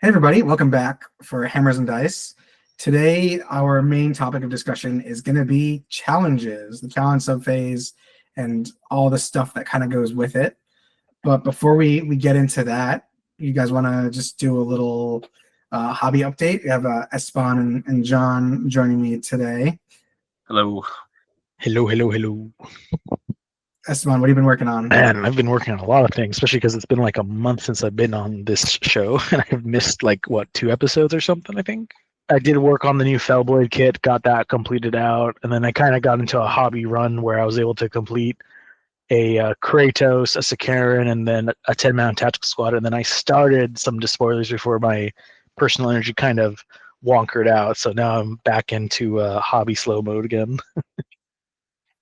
Hey everybody, welcome back for Hammers and Dice. Today, our main topic of discussion is going to be challenges, the challenge subphase, and all the stuff that kind of goes with it. But before we get into that, you guys want to just do a little hobby update? We have Esteban and John joining me today. Hello. Hello. Esteban, what have you been working on? Man, I've been working on a lot of things, especially because it's been like a month since I've been on this show, and I've missed like, 2 episodes or something, I think. I did work on the new Fellblade kit, got that completed out, and then I kind of got into a hobby run where I was able to complete a Kratos, a Sakaran, and then a 10-man tactical squad, and then I started some despoilers before my personal energy kind of wonkered out, so now I'm back into hobby slow mode again.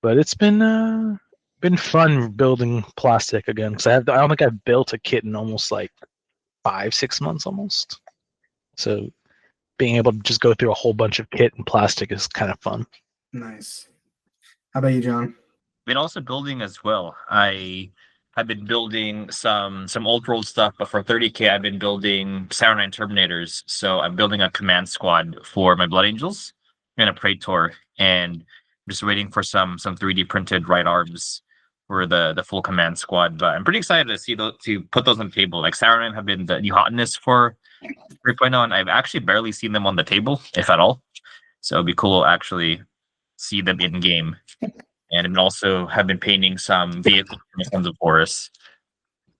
But it's been fun building plastic again, because I don't think I've built a kit in almost like 5-6 months almost. So being able to just go through a whole bunch of kit and plastic is kind of fun. Nice. How about you, John? Been also building as well. I have been building some old world stuff, but for 30k I've been building Saturn Terminators. So I'm building a command squad for my Blood Angels and a Praetor, and I'm just waiting for some 3D printed right arms for the full command squad. But I'm pretty excited to see to put those on the table. Like Saturn have been the new hotness for 3.0, and I've actually barely seen them on the table, if at all. So it'd be cool to actually see them in game. And also have been painting some vehicles from Sons of Horus,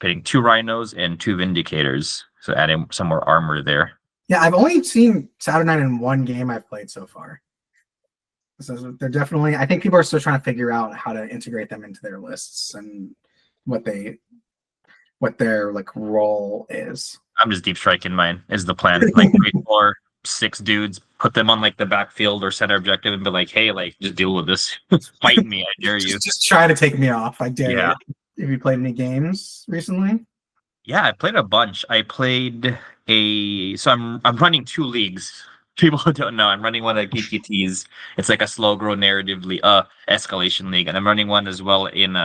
painting 2 Rhinos and 2 Vindicators, so adding some more armor there. Yeah, I've only seen Saturnine in one game I've played so far. So they're definitely, I think people are still trying to figure out how to integrate them into their lists and what their like role is. I'm just deep striking mine is the plan. Like 3, 4, 6 dudes, put them on like the backfield or center objective and be like, hey, like just deal with this. Fight me, I dare you. Just try to take me off. I dare you. Have you played any games recently? Yeah, I played a bunch. I played I'm running 2 leagues. People who don't know, I'm running one at GTTs. It's like a slow grow narratively escalation league, and I'm running one as well in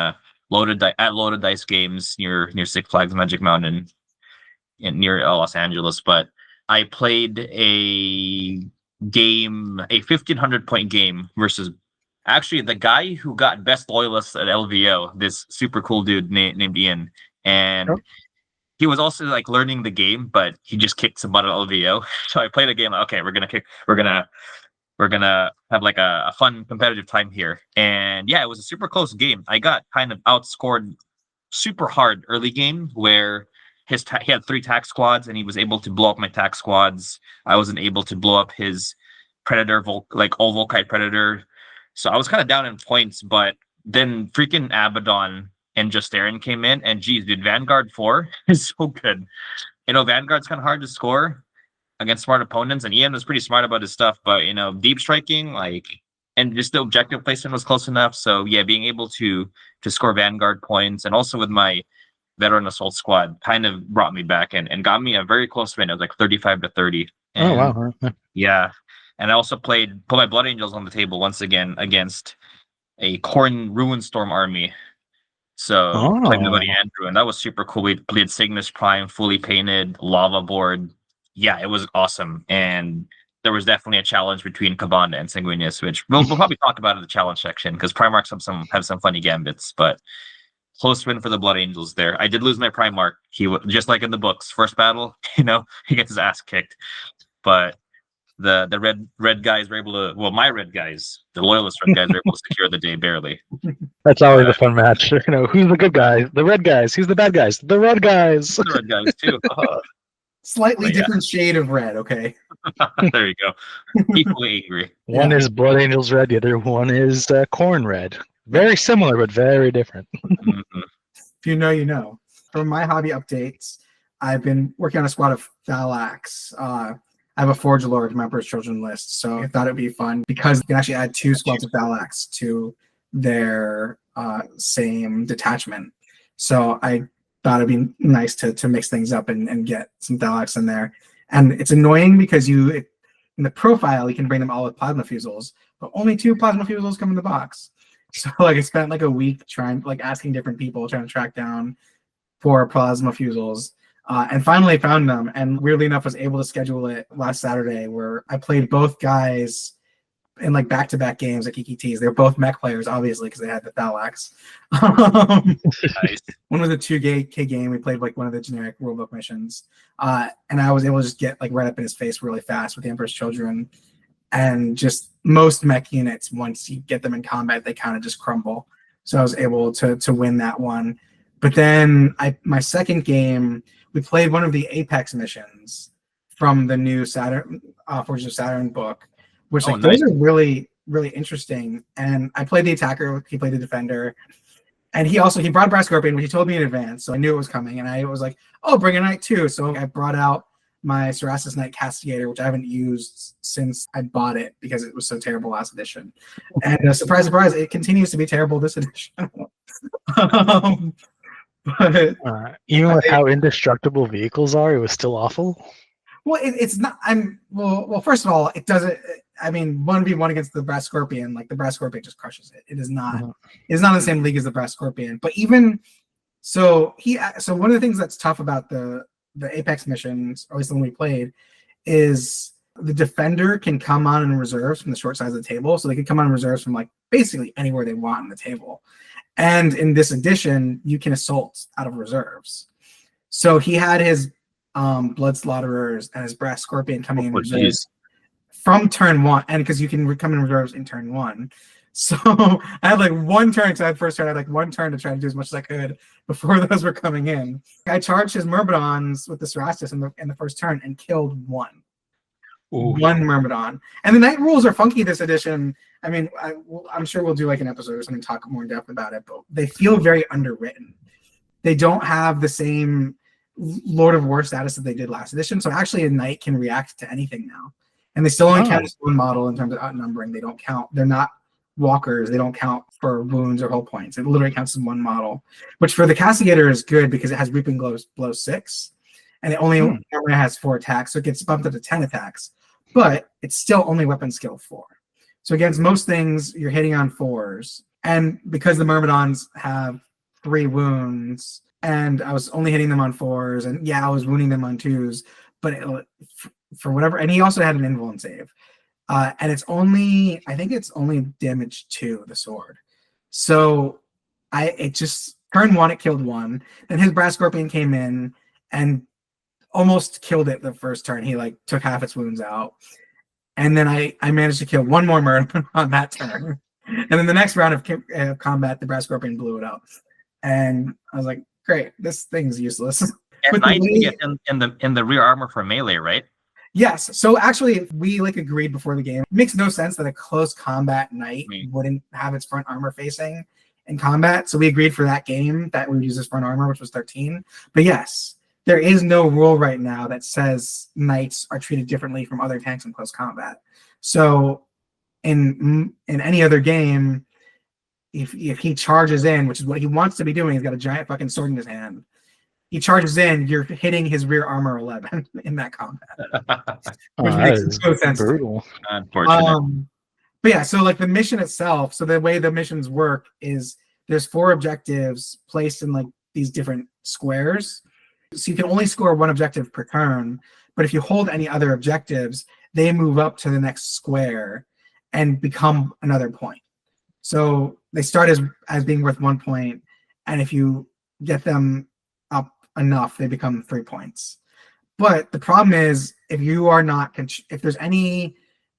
Loaded Dice Games near Six Flags Magic Mountain near Los Angeles. But I played a 1,500 point game versus actually the guy who got best loyalist at LVO, this super cool dude named Ian, and he was also like learning the game, but he just kicked some butt at LVO. So I played a game. Okay, we're gonna have like a fun competitive time here. And yeah, it was a super close game. I got kind of outscored super hard early game where he had 3 tack squads and he was able to blow up my tack squads. I wasn't able to blow up his predator, like all Volkite predator. So I was kind of down in points, but then freaking Abaddon and Justarian came in, and geez, dude, Vanguard 4 is so good. You know, Vanguard's kind of hard to score against smart opponents, and Ian was pretty smart about his stuff, but you know, deep striking, like, and just the objective placement was close enough. So yeah, being able to score Vanguard points, and also with my veteran assault squad, kind of brought me back and got me a very close win. It was like 35-30. And, oh wow! Yeah, and I also put my Blood Angels on the table once again against a Khorne Ruinstorm army. So played my buddy Andrew, and that was super cool. We played Cygnus Prime, fully painted, lava board. Yeah, it was awesome. And there was definitely a challenge between Cabana and Sanguinius, which we'll probably talk about in the challenge section, because Primarchs have some funny gambits, but close win for the Blood Angels there. I did lose my Primarch. He just like in the books, first battle, you know, he gets his ass kicked. But the red guys were able to, well, my red guys, the loyalist red guys were able to secure the day barely. That's always a fun match. You know, who's the good guys? The red guys. Who's the bad guys? The red guys. The red guys too. Slightly different shade of red, okay. There you go. Equally angry. One is Blood Angels red, the other one is Khorne red. Very similar, but very different. Mm-hmm. If you know, you know. For my hobby updates, I've been working on a squad of Thalax. I have a Forge Lord in my Emperor's Children list, so I thought it'd be fun because you can actually add 2 squads of Thalax to their same detachment. So I thought it'd be nice to mix things up and get some Thalax in there. And it's annoying because in the profile you can bring them all with plasma fusels, but only 2 plasma fusels come in the box. So like I spent like a week asking different people, trying to track down 4 plasma fusels. and finally found them. And weirdly enough, was able to schedule it last Saturday, where I played both guys in like back-to-back games at KKTs. They're both mech players, obviously, because they had the Thalax. Nice. One was a 2K game. We played like one of the generic rulebook missions, and I was able to just get like right up in his face really fast with the Emperor's Children. And just most mech units, once you get them in combat, they kind of just crumble. So I was able to win that one. But then my second game, we played one of the Apex missions from the new Saturn, Forges of Saturn book, which like nice. those are really, really interesting. And I played the attacker, he played the defender. And he brought a Brass Scorpion, which he told me in advance, so I knew it was coming. And I was like, oh, bring a Knight too. So I brought out my Cerastus Knight Castigator, which I haven't used since I bought it because it was so terrible last edition. And surprise, surprise, it continues to be it's this edition. But even with how indestructible vehicles are, it was still awful. well, it's not. Well. First of all, it doesn't. I mean, 1v1 against the Brass Scorpion, like the Brass Scorpion just crushes it. It is not. It is not in the same league as the Brass Scorpion. But even so, one of the things that's tough about the Apex missions, or at least the one we played, is the defender can come on in reserves from the short side of the table. So they can come on in reserves from like basically anywhere they want on the table. And in this edition, you can assault out of reserves. So he had his Blood Slaughterers and his Brass Scorpion coming in reserves from turn one, and because you can come in reserves in turn one. So I had like one turn, because I had first turn, I had like one turn to try to do as much as I could before those were coming in. I charged his Myrmidons with the Cerastus in the first turn and killed one. Ooh. One Myrmidon. And the Knight rules are funky this edition. I mean, I'm sure we'll do like an episode or something, talk more in depth about it, but they feel very underwritten. They don't have the same Lord of War status that they did last edition. So actually a Knight can react to anything now. And they still only count as one model in terms of outnumbering. They don't count. They're not walkers. They don't count for wounds or hull points. It literally counts as one model, which for the Castigator is good because it has Reaping Blow 6, and it only has 4 attacks, so it gets bumped up to 10 attacks. But it's still only weapon skill 4. So against most things, you're hitting on 4s. And because the Myrmidons have 3 wounds, and I was only hitting them on 4s, and yeah, I was wounding them on 2s, but for whatever, and he also had an invuln save. And I think it's only damage 2, the sword. So it just, turn 1, it killed 1. Then his Brass Scorpion came in and almost killed it the first turn. He like took half its wounds out. And then I managed to kill 1 more Myrmidon on that turn. And then the next round of combat, the Brass Scorpion blew it up. And I was like, great, this thing's useless. And Knights get in the rear armor for melee, right? Yes. So actually, we like agreed before the game. It makes no sense that a close combat Knight wouldn't have its front armor facing in combat. So we agreed for that game that we would use this front armor, which was 13. But yes, there is no rule right now that says Knights are treated differently from other tanks in close combat. So in any other game, if he charges in, which is what he wants to be doing, he's got a giant fucking sword in his hand. He charges in, you're hitting his rear armor 11 in that combat. Which makes no sense. Brutal. Unfortunate. But yeah, so like the mission itself, so the way the missions work is there's 4 objectives placed in like these different squares. So you can only score 1 objective per turn, but if you hold any other objectives, they move up to the next square and become another point. So they start as being worth 1 point, and if you get them up enough, they become 3 points. But the problem is, if you are not, if there's any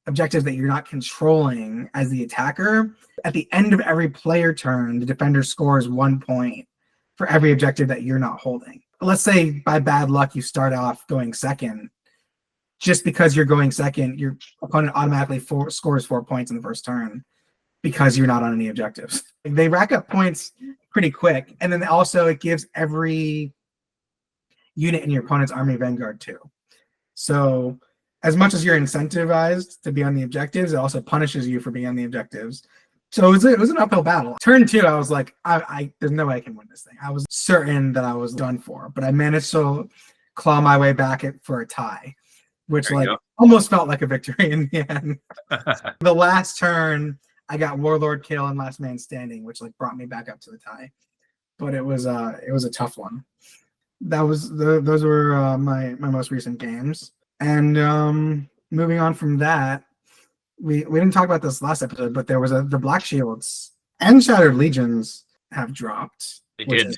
objectives that you're not controlling as the attacker, at the end of every player turn, the defender scores 1 point for every objective that you're not holding. Let's say by bad luck you start off going second. Just because you're going second, your opponent automatically scores 4 points in the first turn because you're not on any objectives. They rack up points pretty quick, and then also it gives every unit in your opponent's army Vanguard too. So as much as you're incentivized to be on the objectives, it also punishes you for being on the objectives. So it was an uphill battle. Turn 2, I was like, there's no way I can win this thing. I was certain that I was done for, but I managed to claw my way back for a tie, which like almost felt like a victory in the end. The last turn, I got Warlord kill and Last Man Standing, which like brought me back up to the tie. But it was a tough one. those were my most recent games. And moving on from that, we didn't talk about this last episode, but there was the Black Shields and Shattered Legions have dropped, They which did.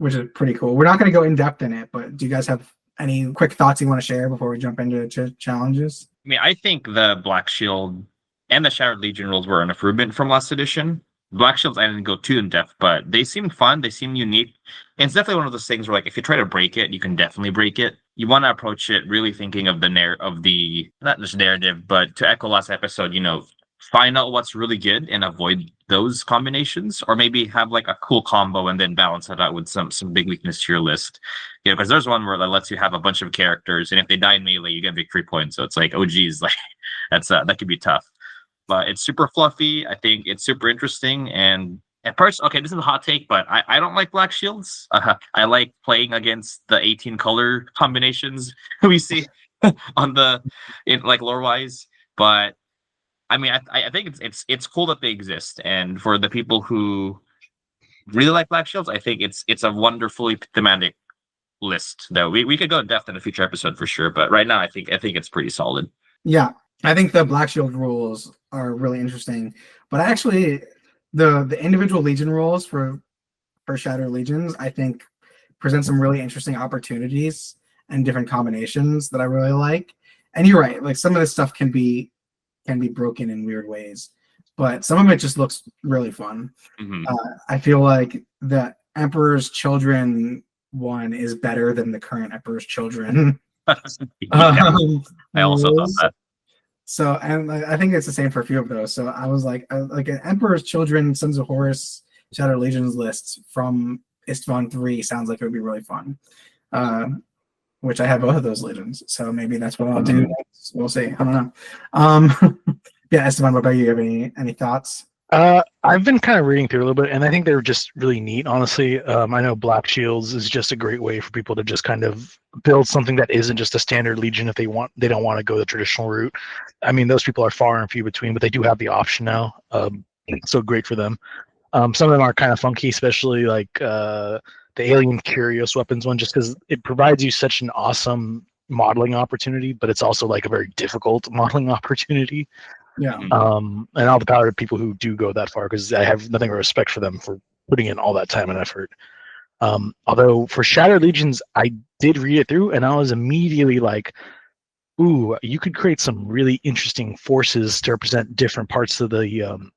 is pretty cool. We're not going to go in depth in it, but do you guys have any quick thoughts you want to share before we jump into challenges? I mean, I think the Black Shield and the Shattered Legion rules were an improvement from last edition. Black Shields, I didn't go too in depth, but they seem fun. They seem unique. And it's definitely one of those things where, like, if you try to break it, you can definitely break it. You want to approach it really thinking of the not just narrative, but to echo last episode, find out what's really good and avoid those combinations, or maybe have like a cool combo and then balance it out with some big weakness to your list. Because there's one where that lets you have a bunch of characters, and if they die in melee, you get victory points. So it's like, oh geez, like that could be tough. But it's super fluffy. I think it's super interesting. And at first, okay, this is a hot take, but I don't like Black Shields. I like playing against the 18 color combinations we see in like lore wise. But I mean, I think it's cool that they exist. And for the people who really like Black Shields, I think it's a wonderfully thematic list that we could go in depth in a future episode for sure. But right now, I think it's pretty solid. Yeah, I think the Black Shield rules are really interesting, but actually, the individual Legion rules for Shattered Legions, I think, present some really interesting opportunities and different combinations that I really like. And you're right, like some of this stuff can be broken in weird ways, but some of it just looks really fun. Mm-hmm. I feel like the Emperor's Children one is better than the current Emperor's Children. I also thought that. So, and I think it's the same for a few of those. So I was like an Emperor's Children, Sons of Horus, Shattered Legions lists from Istvan 3 sounds like it would be really fun. Which I have both of those legions, so maybe that's what I'll do next. We'll see. I don't know. Yeah, Esteban, what about you? Have any thoughts? I've been kind of reading through a little bit, and I think they're just really neat, honestly. I know Black Shields is just a great way for people to just kind of build something that isn't just a standard legion if they don't want to go the traditional route. I mean, those people are far and few between, but they do have the option now. So great for them. Some of them are kind of funky, especially like the Alien Curious Weapons one, just because it provides you such an awesome modeling opportunity, but it's also like a very difficult modeling opportunity. Yeah. And all the power to people who do go that far, because I have nothing but respect for them for putting in all that time and effort. Although for Shattered Legions, I did read it through, and I was immediately like, ooh, you could create some really interesting forces to represent different parts of the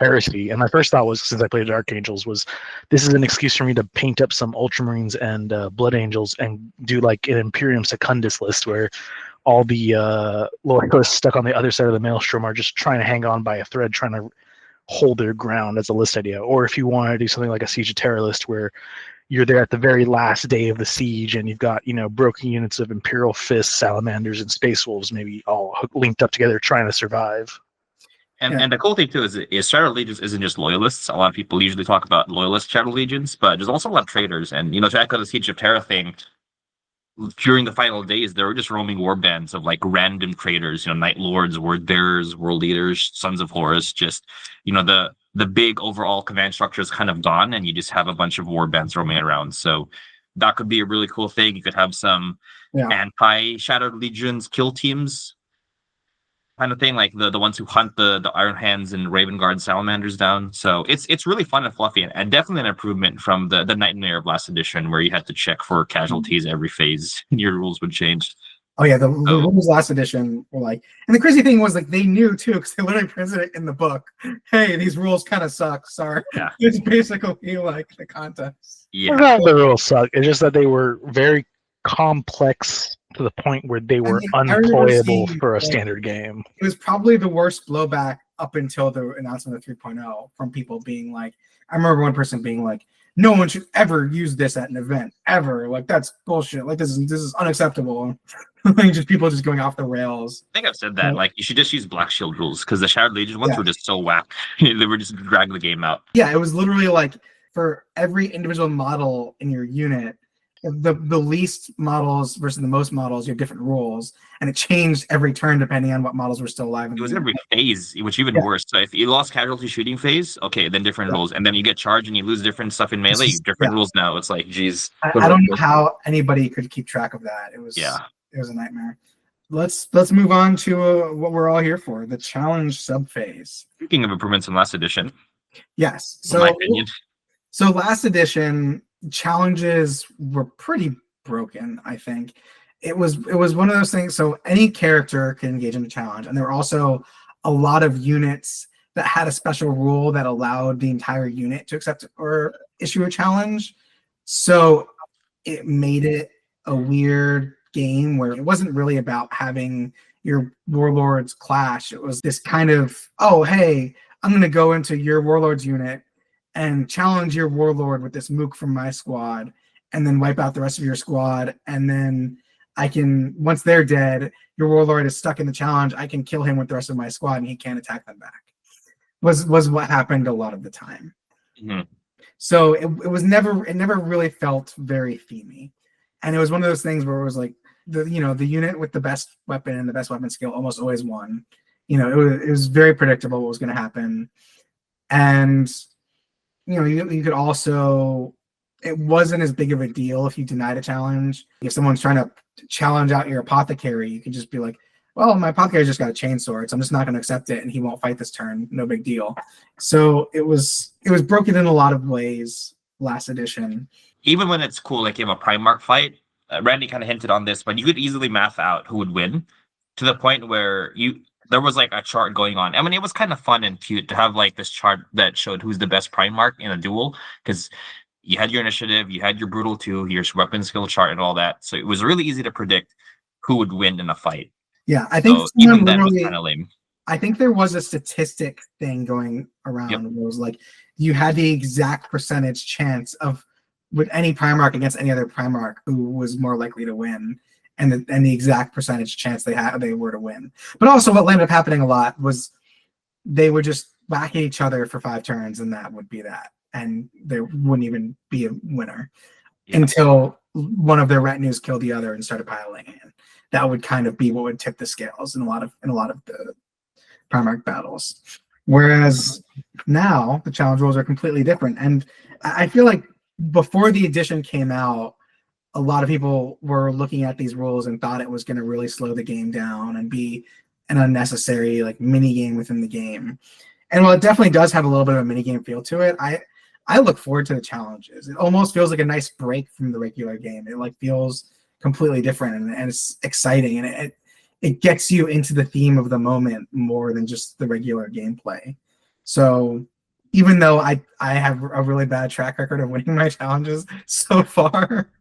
heresy. And my first thought was, since I played Dark Angels, was this is an excuse for me to paint up some Ultramarines and Blood Angels and do like an Imperium Secundus list where all the loyalists stuck on the other side of the maelstrom are just trying to hang on by a thread, trying to hold their ground as a list idea. Or if you want to do something like a Siege of Terror list where you're there at the very last day of the siege and you've got, broken units of Imperial Fists, Salamanders, and Space Wolves maybe all linked up together trying to survive. And the cool thing too is Shattered Legions isn't just loyalists. A lot of people usually talk about loyalist Shattered Legions, but there's also a lot of traitors. And to echo the Siege of Terra thing, during the final days, there were just roaming war bands of like random traitors, Night Lords, Word Bearers, World Leaders, Sons of Horus. Just the big overall command structure is kind of gone, and you just have a bunch of war bands roaming around. So that could be a really cool thing. You could have some anti-Shattered Legions kill teams kind of thing, like the ones who hunt the Iron Hands and Raven Guard Salamanders down. So it's really fun and fluffy, and definitely an improvement from the Nightmare of last edition, where you had to check for casualties every phase and your rules would change. Oh yeah, the rules last edition were like, and the crazy thing was like they knew too, because they literally printed it in the book. Hey, these rules kind of suck. Sorry. Yeah. It's basically like the context. Yeah. Not the rules suck. It's just that they were very complex to the point where they were unplayable for a standard game. It was probably the worst blowback up until the announcement of 3.0 from people being like, I remember one person being like, no one should ever use this at an event ever. Like that's bullshit. Like this is unacceptable. Like just people just going off the rails. I think I've said that. Like you should just use Black Shield rules, because the Shattered Legion ones were just so whack. They were just dragging the game out. Yeah, it was literally like for every individual model in your unit, the least models versus the most models, you have different rules, and it changed every turn depending on what models were still alive. It was every phase, which even Yeah. worse. So if you lost casualty shooting phase, okay, then different rules, and then you get charged and you lose different stuff in melee, different rules now. It's like, geez, I don't know how anybody could keep track of that. It was it was a nightmare. Let's move on to what we're all here for, the challenge subphase. Speaking of improvements in last edition, yes. in my opinion. So last edition challenges were pretty broken, I think. It was one of those things. So any character could engage in a challenge, and there were also a lot of units that had a special rule that allowed the entire unit to accept or issue a challenge. So it made it a weird game where it wasn't really about having your warlords clash. It was this kind of, oh, hey, I'm going to go into your warlord's unit and challenge your warlord with this mook from my squad, and then wipe out the rest of your squad. And then I can, once they're dead, your warlord is stuck in the challenge, I can kill him with the rest of my squad and he can't attack them back. Was what happened a lot of the time. Mm-hmm. So it never really felt very themey. And it was one of those things where it was like the unit with the best weapon and the best weapon skill almost always won. It was very predictable what was going to happen. And you could also, it wasn't as big of a deal if you denied a challenge. If someone's trying to challenge out your apothecary, you could just be like, well, my apothecary just got a chainsword, so I'm just not going to accept it, and he won't fight this turn. No big deal. So it was broken in a lot of ways last edition. Even when it's cool, like you have a Primarch fight, Randy kind of hinted on this, but you could easily math out who would win to the point where there was like a chart going on. I mean, it was kind of fun and cute to have like this chart that showed who's the best Primarch in a duel, because you had your initiative, you had your brutal 2, your weapon skill chart, and all that. So it was really easy to predict who would win in a fight. Yeah, I think so even then was kind of lame. I think there was a statistic thing going around where it was like you had the exact percentage chance of with any Primarch against any other Primarch who was more likely to win, and the exact percentage chance they were to win. But also what ended up happening a lot was they would just whack at each other for 5 turns, and that would be that. And there wouldn't even be a winner until one of their retinues killed the other and started piling in. That would kind of be what would tip the scales in a lot of the Primarch battles. Whereas now the challenge rules are completely different. And I feel like before the edition came out, a lot of people were looking at these rules and thought it was going to really slow the game down and be an unnecessary like mini game within the game. And while it definitely does have a little bit of a mini game feel to it, I look forward to the challenges. It almost feels like a nice break from the regular game. It like feels completely different and it's exciting, and it gets you into the theme of the moment more than just the regular gameplay. So even though I have a really bad track record of winning my challenges so far,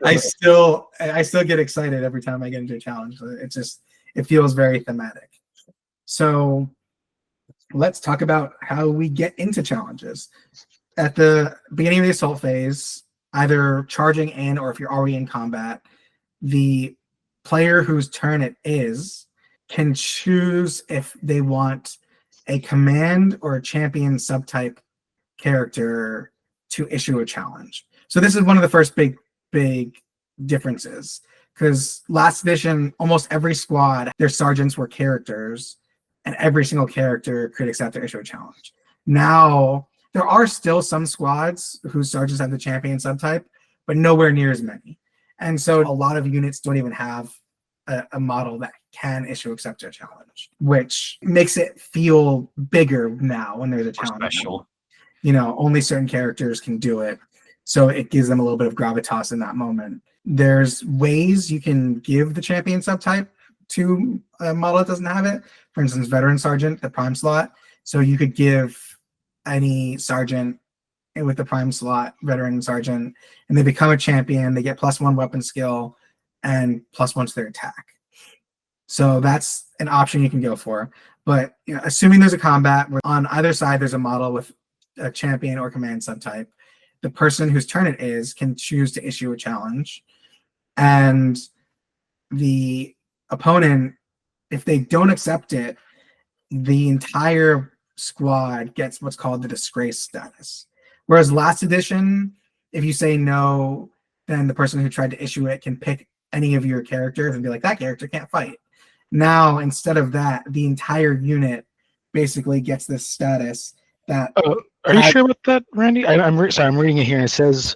I still get excited every time I get into a challenge. It feels very thematic. So let's talk about how we get into challenges. At the beginning of the assault phase, either charging in or if you're already in combat, the player whose turn it is can choose if they want a command or a champion subtype character to issue a challenge. So this is one of the first big differences, because last edition, almost every squad, their sergeants were characters, and every single character could accept or issue a challenge. Now, there are still some squads whose sergeants have the champion subtype, but nowhere near as many. And so a lot of units don't even have a model that can issue accept a challenge, which makes it feel bigger now when there's a challenge. Special. Only certain characters can do it. So it gives them a little bit of gravitas in that moment. There's ways you can give the champion subtype to a model that doesn't have it. For instance, veteran sergeant, the prime slot. So you could give any sergeant with the prime slot, veteran sergeant, and they become a champion. They get +1 weapon skill and +1 to their attack. So that's an option you can go for. But assuming there's a combat where on either side there's a model with a champion or command subtype, the person whose turn it is can choose to issue a challenge, and the opponent, if they don't accept it, the entire squad gets what's called the disgrace status. Whereas last edition, if you say no, then the person who tried to issue it can pick any of your characters and be like, that character can't fight. Now, instead of that, the entire unit basically gets this status that. Are you sure about that, Randy? Sorry, I'm reading it here, and it says,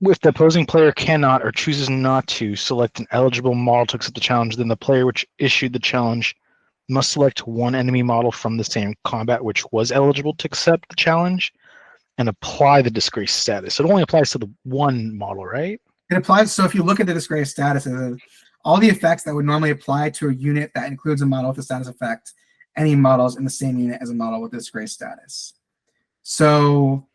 if the opposing player cannot or chooses not to select an eligible model to accept the challenge, then the player which issued the challenge must select one enemy model from the same combat which was eligible to accept the challenge and apply the disgrace status. So it only applies to the one model, right? It applies. So if you look at the disgrace statuses, all the effects that would normally apply to a unit that includes a model with a status effect, any models in the same unit as a model with a disgrace status. So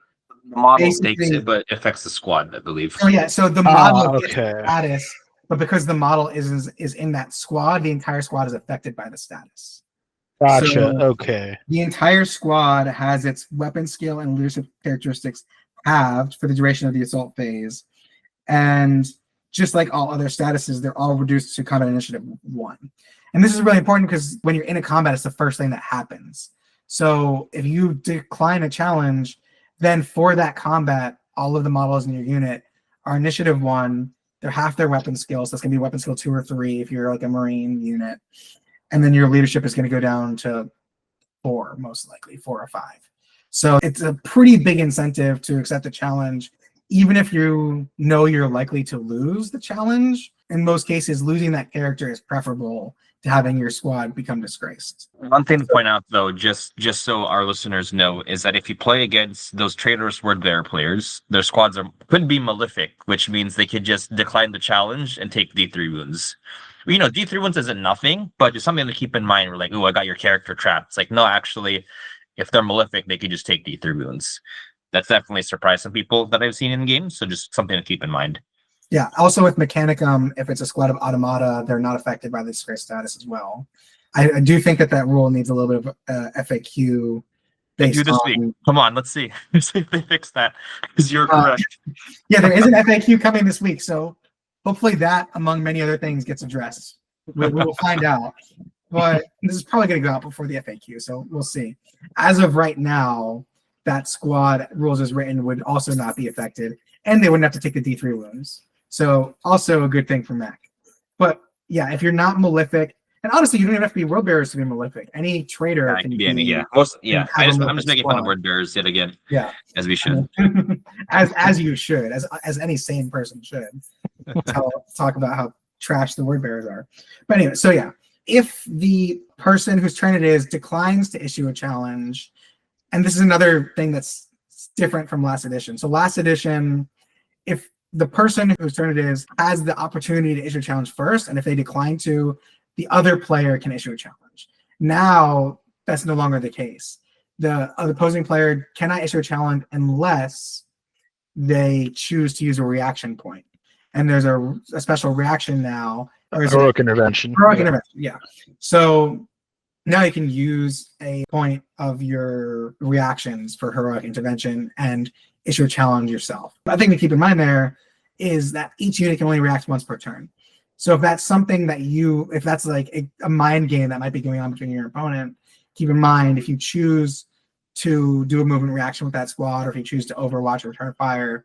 the model takes it, but affects the squad, I believe. Oh yeah, so the model gets the status, but because the model is in that squad, the entire squad is affected by the status. Gotcha. So okay. The entire squad has its weapon skill and leadership characteristics halved for the duration of the assault phase. And just like all other statuses, they're all reduced to combat initiative 1. And this is really important because when you're in a combat, it's the first thing that happens. So if you decline a challenge, then for that combat, all of the models in your unit are initiative 1. They're half their weapon skills. So that's going to be weapon skill 2 or 3 if you're like a Marine unit. And then your leadership is going to go down to 4, most likely 4 or 5. So it's a pretty big incentive to accept the challenge, even if you know you're likely to lose the challenge. In most cases, losing that character is preferable to having your squad become disgraced. One thing to point out, though, just so our listeners know, is that if you play against those traitorous word bearer players, their squads could be malefic, which means they could just decline the challenge and take D3 wounds. You know, D3 wounds isn't nothing, but it's something to keep in mind. We're like, oh, I got your character trapped. It's like, no, actually, if they're malefic, they could just take D3 wounds. That's definitely surprised some people that I've seen in games, so just something to keep in mind. Yeah, also with Mechanicum, if it's a squad of automata, they're not affected by the disgrace status as well. I do think that rule needs a little bit of FAQ. They do this week. Come on, let's see. See if they fix that, because you're correct. Yeah, there is an FAQ coming this week, so hopefully that, among many other things, gets addressed. We will find out. But this is probably going to go out before the FAQ, so we'll see. As of right now, that squad, rules as written, would also not be affected, and they wouldn't have to take the D3 wounds. So also a good thing for Mac. But yeah, if you're not malefic, and honestly, you don't even have to be word bearers to be malefic. Any traitor can be any. Yeah, I'm just making fun of word bearers yet again. Yeah, as we should. as you should, as any sane person should. Talk about how trash the word bearers are. But anyway, so yeah, if the person whose turn it is declines to issue a challenge, and this is another thing that's different from last edition. So last edition, if the person whose turn it is has the opportunity to issue a challenge first, and if they decline to, the other player can issue a challenge. Now, that's no longer the case. The opposing player cannot issue a challenge unless they choose to use a reaction point. And there's a special reaction now. Heroic intervention. Heroic intervention, yeah. So now you can use a point of your reactions for heroic intervention and issue a challenge yourself. The thing to keep in mind there is that each unit can only react once per turn. So if that's something that if that's like a mind game that might be going on between your opponent, keep in mind if you choose to do a movement reaction with that squad, or if you choose to overwatch or return fire,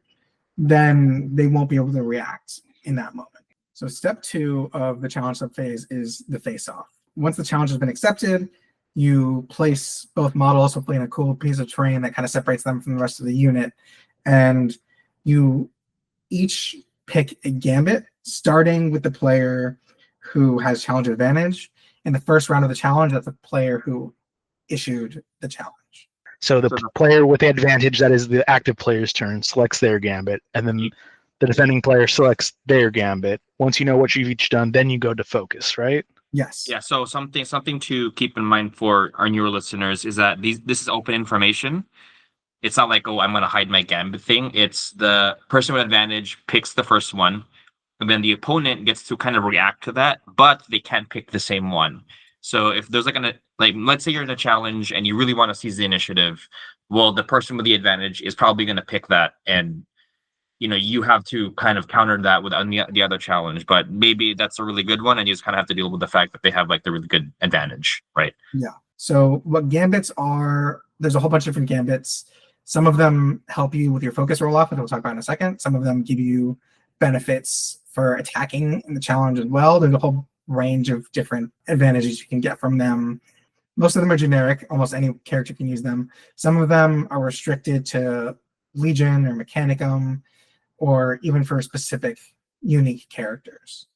then they won't be able to react in that moment. So step 2 of the challenge subphase is the face-off. Once the challenge has been accepted, you place both models hopefully in a cool piece of terrain that kind of separates them from the rest of the unit, and you each pick a gambit, starting with the player who has challenge advantage. In the first round of the challenge, that's the player who issued the challenge. So the player with the advantage, that is the active player's turn, selects their gambit, and then the defending player selects their gambit. Once you know what you've each done, then you go to focus, right? Yes. Yeah, so something to keep in mind for our newer listeners is that this is open information. It's not like, oh, I'm going to hide my gambit thing. It's the person with advantage picks the first one, and then the opponent gets to kind of react to that, but they can't pick the same one. So if there's let's say you're in a challenge and you really want to seize the initiative, well, the person with the advantage is probably going to pick that, and you have to kind of counter that with the other challenge. But maybe that's a really good one, and you just kind of have to deal with the fact that they have like the really good advantage, right? Yeah. So what gambits are? There's a whole bunch of different gambits. Some of them help you with your focus roll off, which we'll talk about in a second. Some of them give you benefits for attacking in the challenge as well. There's a whole range of different advantages you can get from them. Most of them are generic. Almost any character can use them. Some of them are restricted to Legion or Mechanicum, or even for specific unique characters.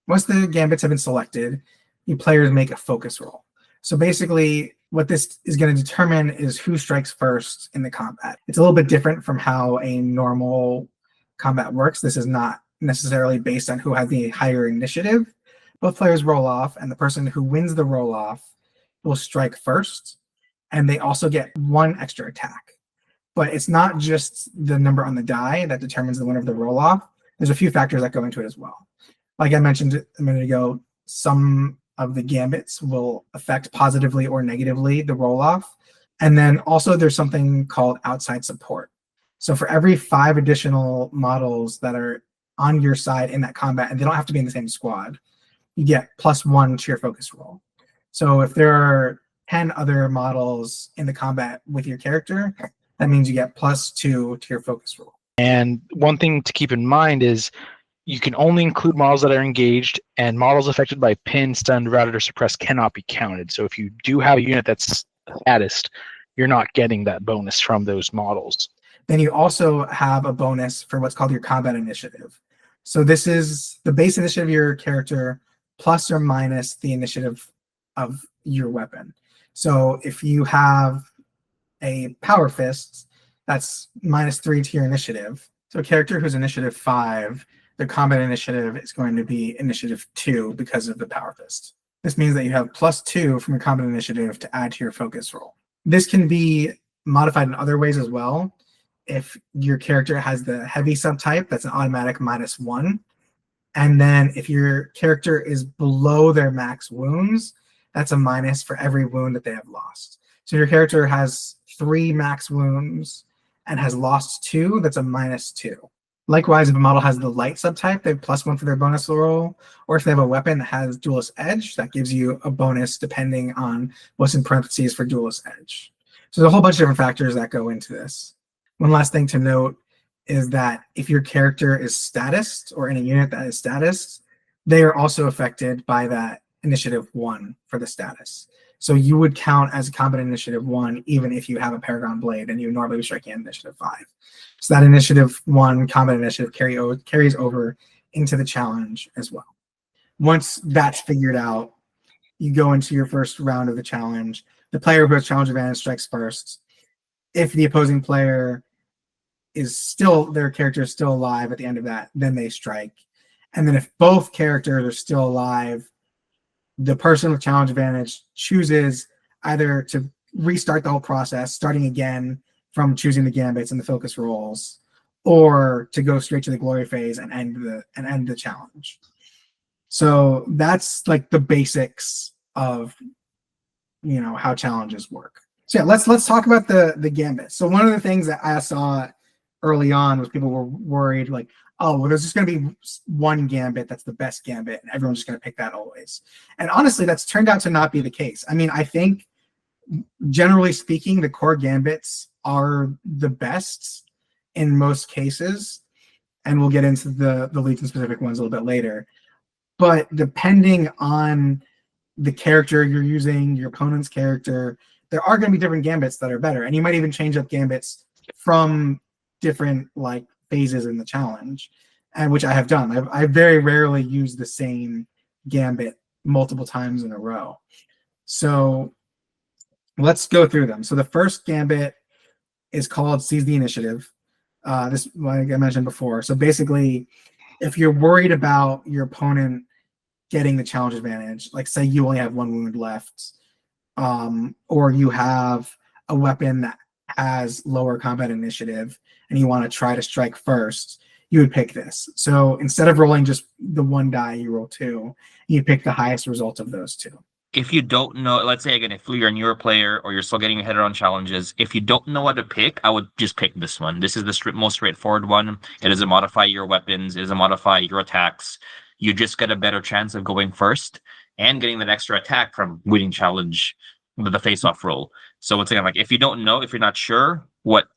Once the gambits have been selected, you players make a focus roll. So basically, what this is going to determine is who strikes first in the combat. It's a little bit different from how a normal combat works. This is not necessarily based on who has the higher initiative. Both players roll off, and the person who wins the roll off will strike first, and they also get one extra attack. But it's not just the number on the die that determines the winner of the roll off. There's a few factors that go into it as well. Like I mentioned a minute ago, some of the gambits will affect positively or negatively the roll off. And then also there's something called outside support. So for every 5 additional models that are on your side in that combat, and they don't have to be in the same squad, you get +1 to your focus roll. So if there are 10 other models in the combat with your character, that means you get +2 to your focus roll. And one thing to keep in mind is you can only include models that are engaged, and models affected by pin, stunned, routed, or suppressed cannot be counted. So if you do have a unit that's statused, you're not getting that bonus from those models. Then you also have a bonus for what's called your combat initiative. So this is the base initiative of your character plus or minus the initiative of your weapon. So if you have a power fist, that's -3 to your initiative. So a character who's initiative 5, their combat initiative is going to be initiative 2 because of the power fist. This means that you have +2 from your combat initiative to add to your focus roll. This can be modified in other ways as well. If your character has the heavy subtype, that's an automatic -1. And then if your character is below their max wounds, that's a minus for every wound that they have lost. So if your character has 3 max wounds and has lost 2, that's a -2. Likewise, if a model has the light subtype, they have +1 for their bonus roll. Or if they have a weapon that has duelist edge, that gives you a bonus depending on what's in parentheses for duelist edge. So there's a whole bunch of different factors that go into this. One last thing to note is that if your character is statused or in a unit that is statused, they are also affected by that initiative 1 for the status. So you would count as combat initiative 1 even if you have a Paragon Blade and you normally be striking at initiative 5. So that initiative 1 combat initiative carries over into the challenge as well. Once that's figured out, you go into your first round of the challenge. The player who has challenge advantage strikes first. If the opposing player is still, their character is still alive at the end of that, then they strike. And then if both characters are still alive, the person with challenge advantage chooses either to restart the whole process, starting again from choosing the gambits and the focus rolls, or to go straight to the glory phase and end the challenge. So that's like the basics of, you know, how challenges work. So yeah, let's talk about the gambit. So one of the things that I saw early on was people were worried, like, oh, well, there's just going to be one gambit that's the best gambit, and everyone's just going to pick that always. And honestly, that's turned out to not be the case. I mean, I think, generally speaking, the core gambits are the best in most cases, and we'll get into the Legion-specific ones a little bit later. But depending on the character you're using, your opponent's character, there are going to be different gambits that are better, and you might even change up gambits from different like phases in the challenge, and which I have done. I very rarely use the same gambit multiple times in a row. So let's go through them. So the first gambit is called Seize the Initiative. This, like I mentioned before. So basically, if you're worried about your opponent getting the challenge advantage, like say you only have 1 wound left, or you have a weapon that has lower combat initiative and you want to try to strike first, you would pick this. So instead of rolling just the 1 die, you roll 2. You pick the highest result of those 2. If you don't know, let's say again, if you're a newer player or you're still getting your head around challenges, if you don't know what to pick, I would just pick this one. This is the most straightforward one. It doesn't modify your weapons. It doesn't modify your attacks. You just get a better chance of going first and getting that extra attack from winning challenge with the face-off roll. So once again, like if you don't know, if you're not sure what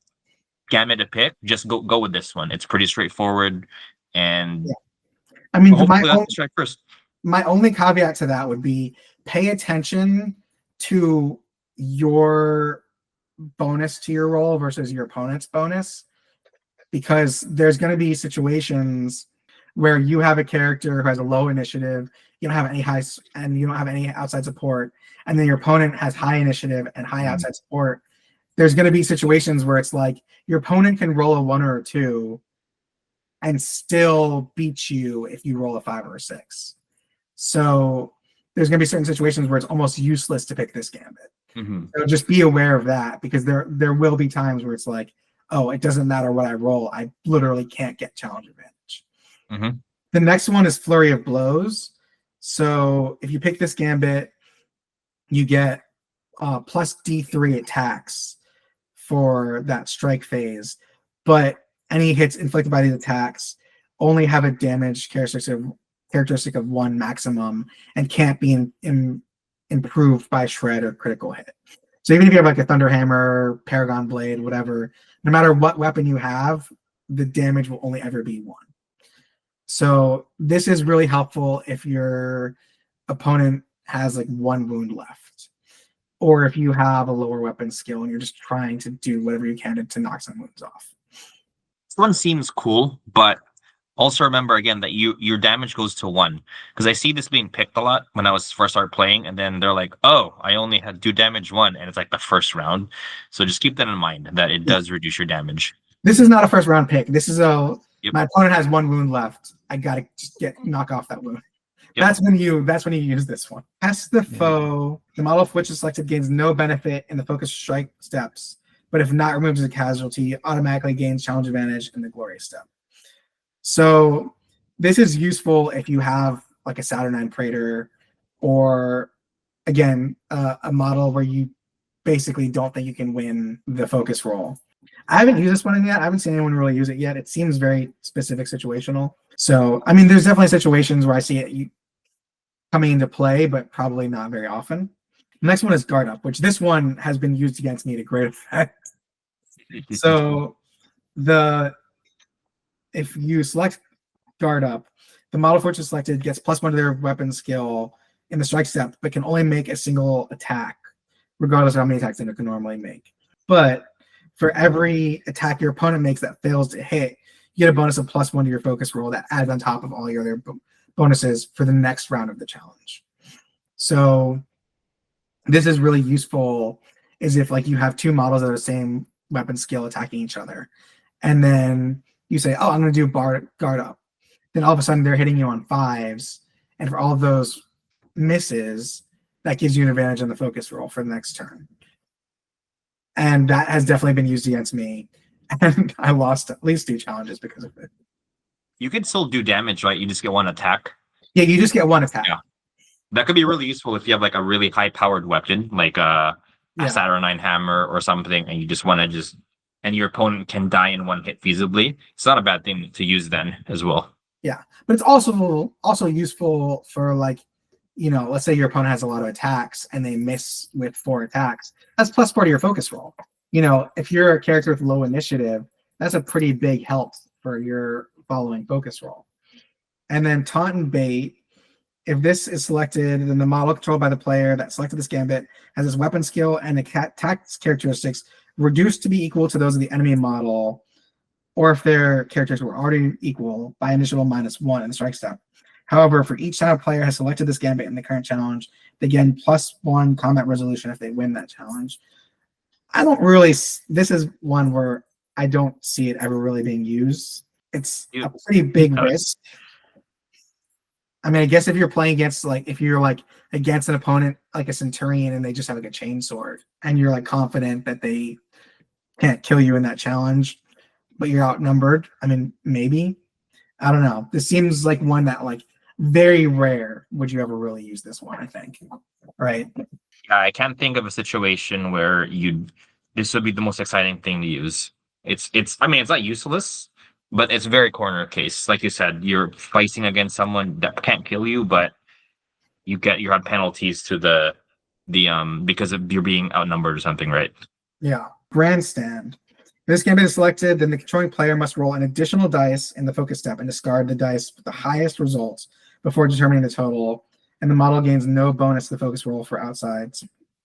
gamut to pick, just go with this one. It's pretty straightforward. and I mean, hopefully that's the strike first. my only caveat to that would be pay attention to your bonus to your roll versus your opponent's bonus, because there's going to be situations where you have a character who has a low initiative, you don't have any high, and you don't have any outside support, and then your opponent has high initiative and high outside support. There's going to be situations where it's like your opponent can roll a 1 or a 2 and still beat you if you roll a 5 or a 6. So there's going to be certain situations where it's almost useless to pick this gambit. So just be aware of that, because there will be times where it's like, oh, it doesn't matter what I roll. I literally can't get challenge advantage. The next one is Flurry of Blows. So if you pick this gambit, you get plus D3 attacks for that strike phase, but any hits inflicted by these attacks only have a damage characteristic of 1 maximum and can't be improved by shred or critical hit. So even if you have like a Thunderhammer, Paragon Blade, whatever, no matter what weapon you have, the damage will only ever be 1. So this is really helpful if your opponent has like 1 wound left, or if you have a lower weapon skill and you're just trying to do whatever you can to knock some wounds off. This one seems cool, but also remember again that your damage goes to 1, because I see this being picked a lot when I was first started playing, and then they're like, "Oh, I only had do damage 1," and it's like the first round. So just keep that in mind that it does reduce your damage. This is not a first round pick. This is my opponent has 1 wound left. I gotta just knock off that wound. That's when you use this one. Test the foe. The model of which is selected gains no benefit in the focus strike steps, but if not removed as a casualty, automatically gains challenge advantage in the glorious step. So this is useful if you have like a Saturnine Praetor, or again a model where you basically don't think you can win the focus roll. I haven't used this one yet. I haven't seen anyone really use it yet. It seems very specific situational. So I mean, there's definitely situations where I see it coming into play, but probably not very often. The next one is Guard Up, which this one has been used against me to great effect. So if you select Guard Up, the model for which is selected gets +1 to their weapon skill in the strike step, but can only make a single attack, regardless of how many attacks they can normally make. But for every attack your opponent makes that fails to hit, you get a bonus of +1 to your focus roll that adds on top of all your other bonuses for the next round of the challenge. So this is really useful is if like you have 2 models that are the same weapon skill attacking each other, and then you say, oh, I'm going to do Guard Up. Then all of a sudden they're hitting you on 5s, and for all of those misses, that gives you an advantage on the focus roll for the next turn. And that has definitely been used against me, and I lost at least 2 challenges because of it. You can still do damage, right? You just get 1 attack. Yeah, you just get 1 attack. Yeah. That could be really useful if you have like a really high-powered weapon, like a Saturnine Hammer or something, and you just want to and your opponent can die in 1 hit feasibly. It's not a bad thing to use then as well. Yeah, but it's also useful for like, let's say your opponent has a lot of attacks and they miss with 4 attacks. That's +4 to your focus roll. If you're a character with low initiative, that's a pretty big help for your following focus roll. And then Taunt and Bait. If this is selected, then the model controlled by the player that selected this gambit has its weapon skill and attack characteristics reduced to be equal to those of the enemy model, or if their characters were already equal by initial -1 in the strike step. However, for each time a player has selected this gambit in the current challenge, they gain +1 combat resolution if they win that challenge. This is one where I don't see it ever really being used. It's a pretty big risk. I mean, I guess if you're playing against, if you're against an opponent like a Centurion and they just have like a chainsword and you're confident that they can't kill you in that challenge, but you're outnumbered. I mean, maybe. I don't know. This seems like one that very rare would you ever really use this one, I think. Right? Yeah, I can't think of a situation where this would be the most exciting thing to use. It's not useless, but it's very corner case. Like you said, you're fighting against someone that can't kill you, but you have penalties to the because of you're being outnumbered or something, right? Yeah. Grandstand. If this gambit is selected, then the controlling player must roll an additional dice in the focus step and discard the dice with the highest results before determining the total, and the model gains no bonus to the focus roll for outside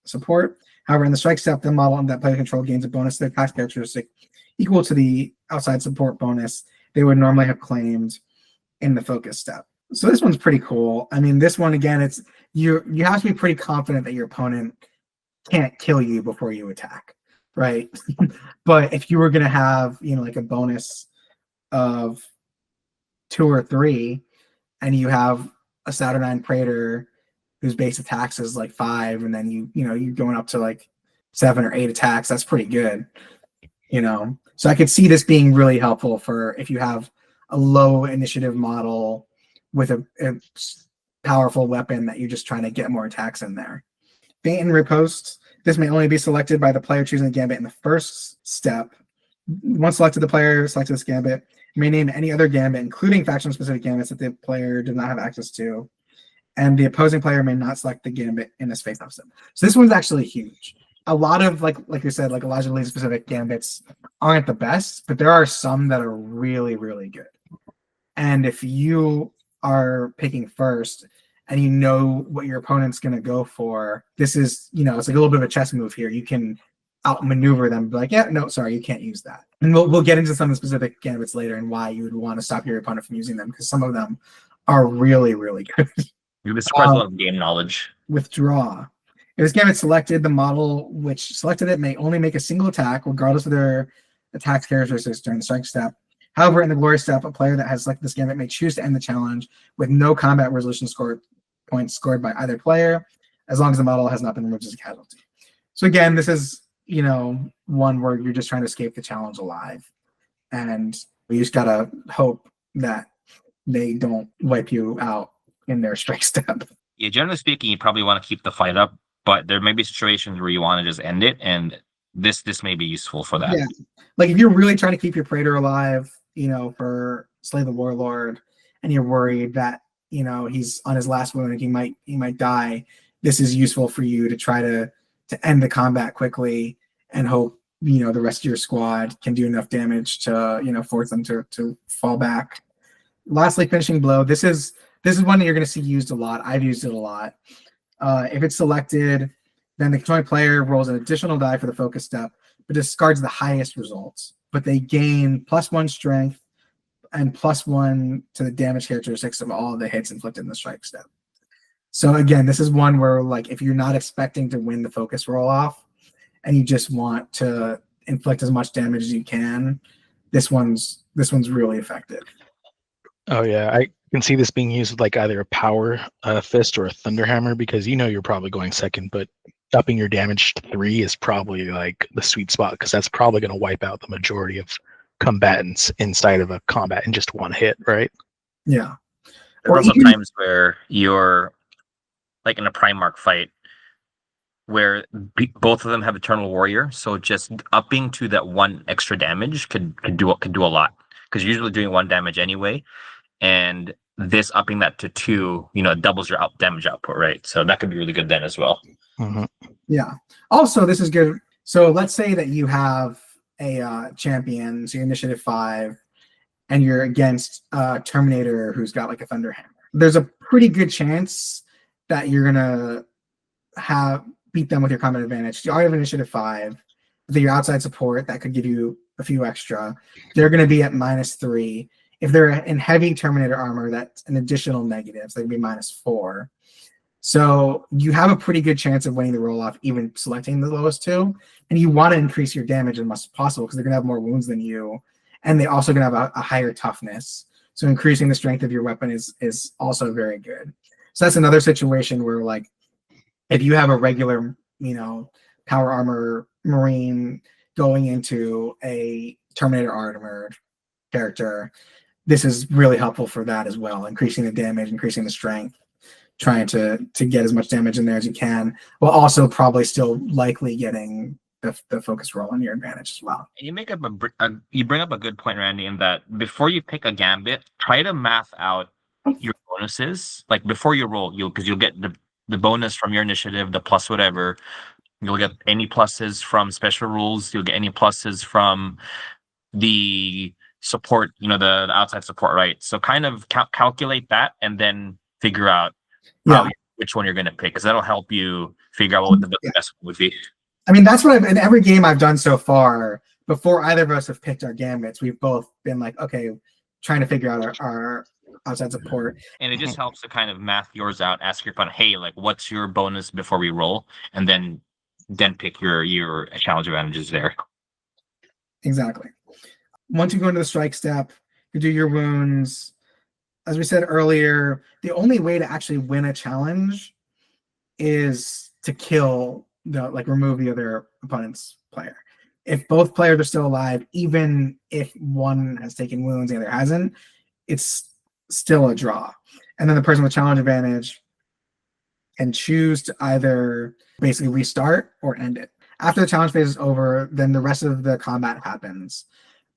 support. However, in the strike step, the model that player control gains a bonus to the attack characteristic equal to the outside support bonus they would normally have claimed in the focus step. So this one's pretty cool. I mean, this one again, it's you have to be pretty confident that your opponent can't kill you before you attack, right? But if you were going to have, like a bonus of 2 or 3, and you have a Saturnine Praetor whose base attacks is like 5, and then you're going up to like 7 or 8 attacks, that's pretty good. So I could see this being really helpful for if you have a low initiative model with a powerful weapon that you're just trying to get more attacks in there. Feint and riposte. This may only be selected by the player choosing the gambit in the first step. Once selected, the player selected this gambit may name any other gambit, including faction-specific gambits that the player did not have access to, and the opposing player may not select the gambit in this face-off step. So this one's actually huge. A lot of, like you said, like Elijah Lee-specific gambits aren't the best, but there are some that are really, really good. And if you are picking first and you know what your opponent's going to go for, this is, it's like a little bit of a chess move here. You can outmaneuver them, be like, yeah, no, sorry, you can't use that. And we'll get into some of the specific gambits later and why you would want to stop your opponent from using them, because some of them are really, really good. You'll be surprised a lot of game knowledge. Withdraw. If this gambit selected, the model which selected it may only make a single attack, regardless of their attack characteristics during the strike step. However, in the glory step, a player that has selected this gambit may choose to end the challenge with no combat resolution points scored by either player, as long as the model has not been removed as a casualty. So again, this is, one where you're just trying to escape the challenge alive. And you just gotta hope that they don't wipe you out in their strike step. Yeah, generally speaking, you probably want to keep the fight up, but there may be situations where you want to just end it, and this may be useful for that. Yeah. Like if you're really trying to keep your Praetor alive, for Slay the Warlord, and you're worried that, he's on his last wound and he might die, this is useful for you to try to end the combat quickly and hope, the rest of your squad can do enough damage to, force them to fall back. Lastly, finishing blow. This is one that you're going to see used a lot. I've used it a lot. If it's selected, then the controlling player rolls an additional die for the focus step, but discards the highest results. But they gain +1 strength and +1 to the damage characteristics of all of the hits inflicted in the strike step. So again, this is one where, like, if you're not expecting to win the focus roll off and you just want to inflict as much damage as you can, this one's really effective. Oh yeah, I can see this being used with like either a power fist or a thunderhammer, because you're probably going second, but upping your damage to 3 is probably like the sweet spot, because that's probably going to wipe out the majority of combatants inside of a combat in just one hit, right? Yeah. There are also times where you're like in a Primarch fight where both of them have Eternal Warrior, so just upping to that 1 extra damage could do a lot, because you're usually doing 1 damage anyway, and this upping that to 2, doubles your damage output, right? So that could be really good then as well. Mm-hmm. Yeah. Also, this is good. So let's say that you have a champion, so you're initiative 5, and you're against a Terminator who's got like a Thunderhammer. There's a pretty good chance that you're gonna beat them with your combat advantage. You already have initiative 5. With your outside support, that could give you a few extra. They're gonna be at -3. If they're in heavy Terminator armor, that's an additional negative. So they'd be -4. So you have a pretty good chance of winning the roll-off, even selecting the lowest 2. And you want to increase your damage as much as possible, because they're going to have more wounds than you. And they also going to have a higher toughness. So increasing the strength of your weapon is also very good. So that's another situation where, like, if you have a regular, power armor Marine going into a Terminator armored character, this is really helpful for that as well. Increasing the damage, increasing the strength, trying to get as much damage in there as you can, while also probably still likely getting the focus roll in your advantage as well. And you bring up a good point, Randy, in that before you pick a gambit, try to math out your bonuses. Like before you roll, because you'll get the bonus from your initiative, the plus whatever, You'll get any pluses from special rules. You'll get any pluses from the support, the outside support, right? So kind of calculate that and then figure out which one you're going to pick, because that'll help you figure out what the best one would be. I mean, that's what in every game I've done so far, before either of us have picked our gambits, we've both been like, okay, trying to figure out our outside support. And it just helps to kind of math yours out, ask your opponent, hey, like, what's your bonus before we roll? And then pick your challenge advantages there. Exactly. Once you go into the strike step, you do your wounds. As we said earlier, the only way to actually win a challenge is to kill remove the other opponent's player. If both players are still alive, even if one has taken wounds and the other hasn't, it's still a draw. And then the person with challenge advantage can choose to either basically restart or end it. After the challenge phase is over, then the rest of the combat happens.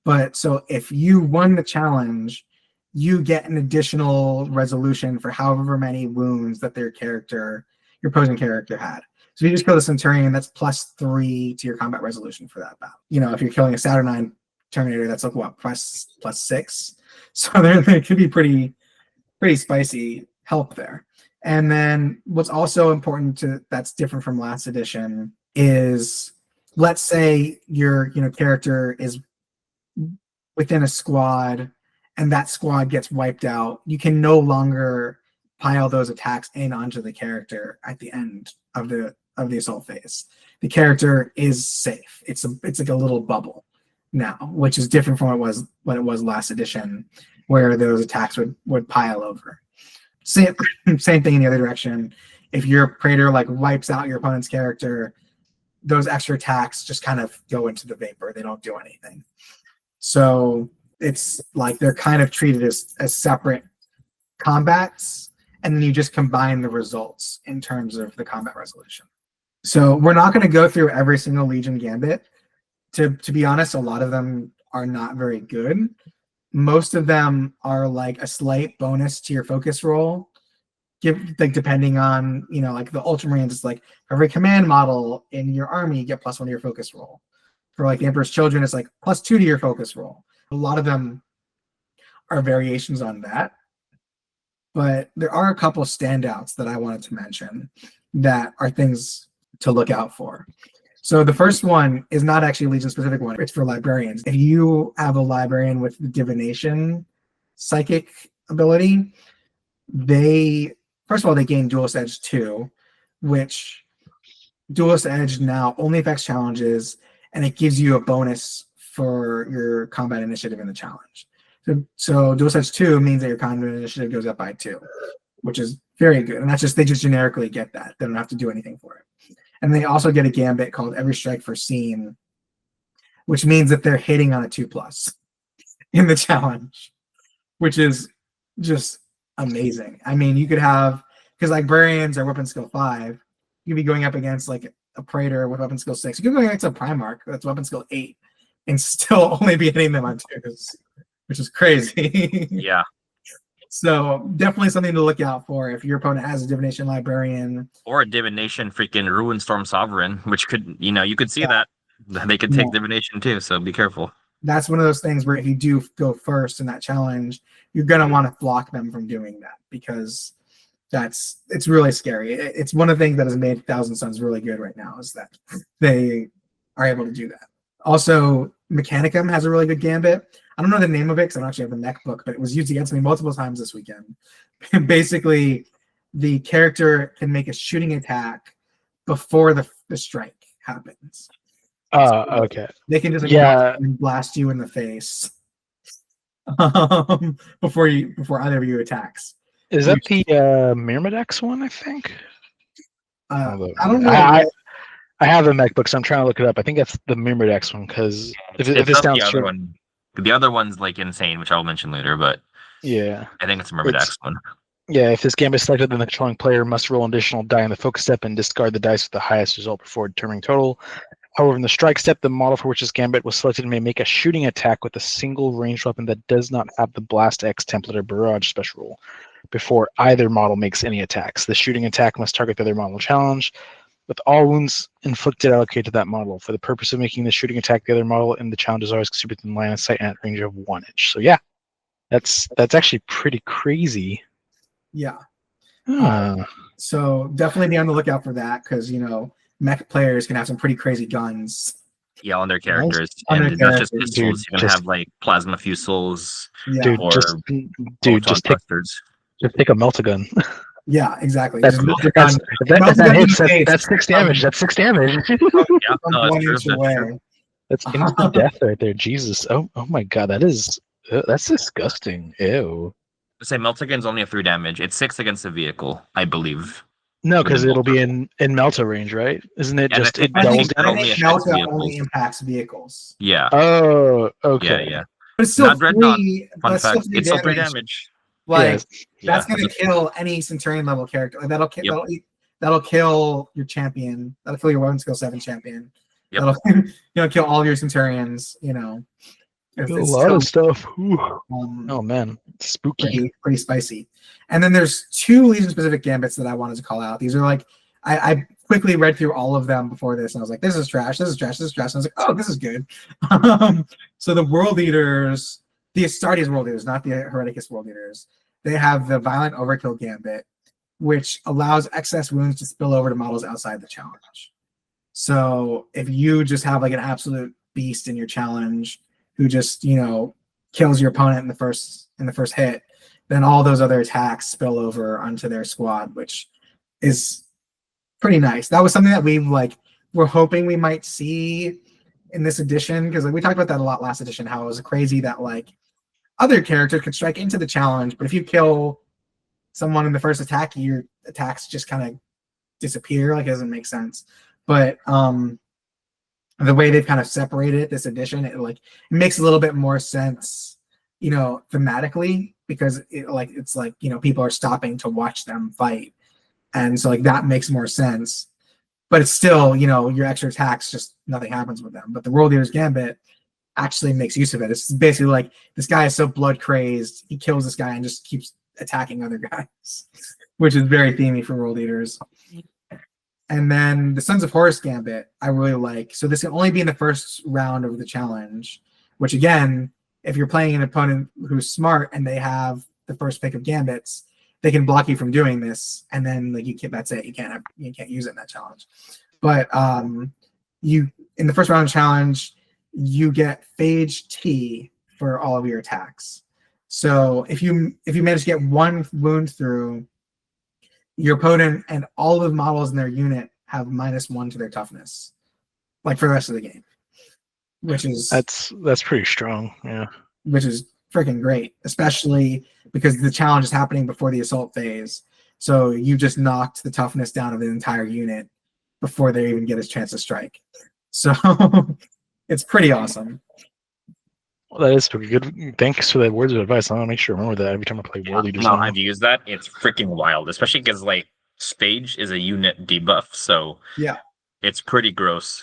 But so if you won the challenge, you get an additional resolution for however many wounds that your opposing character had. So you just kill the Centurion, that's +3 to your combat resolution for that battle. If you're killing a Saturnine Terminator, that's like what, +6. So there could be pretty spicy help there. And then what's also important that's different from last edition is, let's say your character is within a squad and that squad gets wiped out. You can no longer pile those attacks in onto the character at the end of the assault phase. The character is safe. It's like a little bubble now, which is different from what it was last edition, where those attacks would pile over. Same thing in the other direction. If your Praetor wipes out your opponent's character, those extra attacks just kind of go into the vapor. They don't do anything. So it's like they're kind of treated as separate combats, and then you just combine the results in terms of the combat resolution. So we're not going to go through every single Legion Gambit. To be honest, a lot of them are not very good. Most of them are like a slight bonus to your focus roll. Depending on, the Ultramarines, it's like every command model in your army, you get +1 to your focus roll. For the Emperor's Children, it's like +2 to your focus roll. A lot of them are variations on that. But there are a couple standouts that I wanted to mention that are things to look out for. So the first one is not actually a Legion specific one. It's for librarians. If you have a librarian with the divination psychic ability, first of all, they gain Duelist Edge 2, which Duelist Edge now only affects challenges, and it gives you a bonus for your combat initiative in the challenge. So Duelist Edge 2 means that your combat initiative goes up by 2, which is very good. And they just generically get that. They don't have to do anything for it. And they also get a gambit called Every Strike Foreseen, which means that they're hitting on a 2+ in the challenge, which is just amazing. I mean, you could have, because librarians are weapon skill 5, you could be going up against a Praetor with weapon skill 6. You could go against a Primarch that's weapon skill 8 and still only be hitting them on 2s, which is crazy. Yeah. So definitely something to look out for if your opponent has a divination librarian or a divination freaking Ruinstorm Sovereign, which could, you could see that they could take divination too. So be careful. That's one of those things where if you do go first in that challenge, you're going to want to block them from doing that, because it's really scary. It's one of the things that has made Thousand Sons really good right now, is that they are able to do that. Also, Mechanicum has a really good gambit. I don't know the name of it because I don't actually have the mech book, but it was used against me multiple times this weekend. Basically, the character can make a shooting attack before the strike happens. Okay. They can just blast you in the face before either of you attacks. Is that the Myrmidex one? I think. I don't know. I have a mech book, so I'm trying to look it up. I think that's the Myrmidex one, because if it sounds the other true. one. The other one's insane, which I'll mention later, but yeah, I think it's a Myrmidex one. Yeah, if this gambit is selected, then the controlling player must roll an additional die in the focus step and discard the dice with the highest result before determining total. However, in the strike step, the model for which this gambit was selected may make a shooting attack with a single ranged weapon that does not have the Blast X template or Barrage special rule before either model makes any attacks. The shooting attack must target the other model challenge. with all wounds inflicted allocated to that model. For the purpose of making the shooting attack the other model, and the challenge is always considered within line of sight and at range of 1 inch. So yeah, that's actually pretty crazy. Yeah. Ah. So definitely be on the lookout for that, because mech players can have some pretty crazy guns. Yeah, on their characters. On And their not just characters. pistols, Dude, you can have like plasma fusils Yeah. Dude, or just photon take thrusters. a meltagun. Yeah, exactly. That's, Just melt a that's, gun. if that Melt a gun in hits, the face. that's 6 damage. That's 6 damage. Yeah, From no, 1 it's true. inch That's away. true. That's instant death right there. Jesus. Oh my God. That's disgusting. Ew. Say Meltagun's only a 3 damage. It's 6 against a vehicle, I believe. No, because Within it'll be Melta. in Melta range, right? Isn't it And I just think- it I doubles think that damage? only think affects Melta vehicles. only impacts vehicles. Yeah. Oh, okay. Yeah. But it's still Not Dreadnought. three. Fun That's still fact. 3 It's still 3 damage. damage. Like Yeah. that's gonna kill any Centurion level character. Like, that'll kill. Yep. That'll kill your champion. That'll kill your weapon skill 7 champion. Yep. That'll kill all of your Centurions. It's A lot still, of stuff. Ooh. um, Oh man, spooky. pretty spicy. And then there's 2 Legion specific gambits that I wanted to call out. These are like I quickly read through all of them before this, and I was like, this is trash, this is trash, this is trash. And I was like, oh, this is good. So the World Eaters, the Astartes World Eaters, not the Hereticus World Eaters, they have the Violent Overkill Gambit, which allows excess wounds to spill over to models outside the challenge. So if you just have like an absolute beast in your challenge who just kills your opponent in the first hit, then all those other attacks spill over onto their squad, which is pretty nice. That was something that we're hoping we might see in this edition, because we talked about that a lot last edition, how it was crazy that other characters could strike into the challenge, but if you kill someone in the first attack, your attacks just kind of disappear. It doesn't make sense. But the way they've kind of separated this edition, it makes a little bit more sense, thematically, because it's people are stopping to watch them fight, and so that makes more sense. But it's still, your extra attacks, just nothing happens with them. But the World Eater's Gambit actually makes use of it. It's basically this guy is so blood crazed, he kills this guy and just keeps attacking other guys, which is very themey for World Eaters. And then the Sons of Horus Gambit, I really like. So this can only be in the first round of the challenge, which again, if you're playing an opponent who's smart and they have the first pick of gambits, they can block you from doing this, and then that's it. You can't use it in that challenge. But you in the first round of challenge, you get Phage T for all of your attacks. So if you manage to get 1 wound through, your opponent and all of the models in their unit have -1 to their toughness, for the rest of the game, which is that's pretty strong. Yeah, which is freaking great, especially because the challenge is happening before the assault phase. So you just knocked the toughness down of the entire unit before they even get a chance to strike. So it's pretty awesome. Well, that is pretty good. Thanks for that words of advice. I'll make sure to remember that every time I play World Eaters. No, I've used that. It's freaking wild, especially because Phage is a unit debuff, so yeah, it's pretty gross.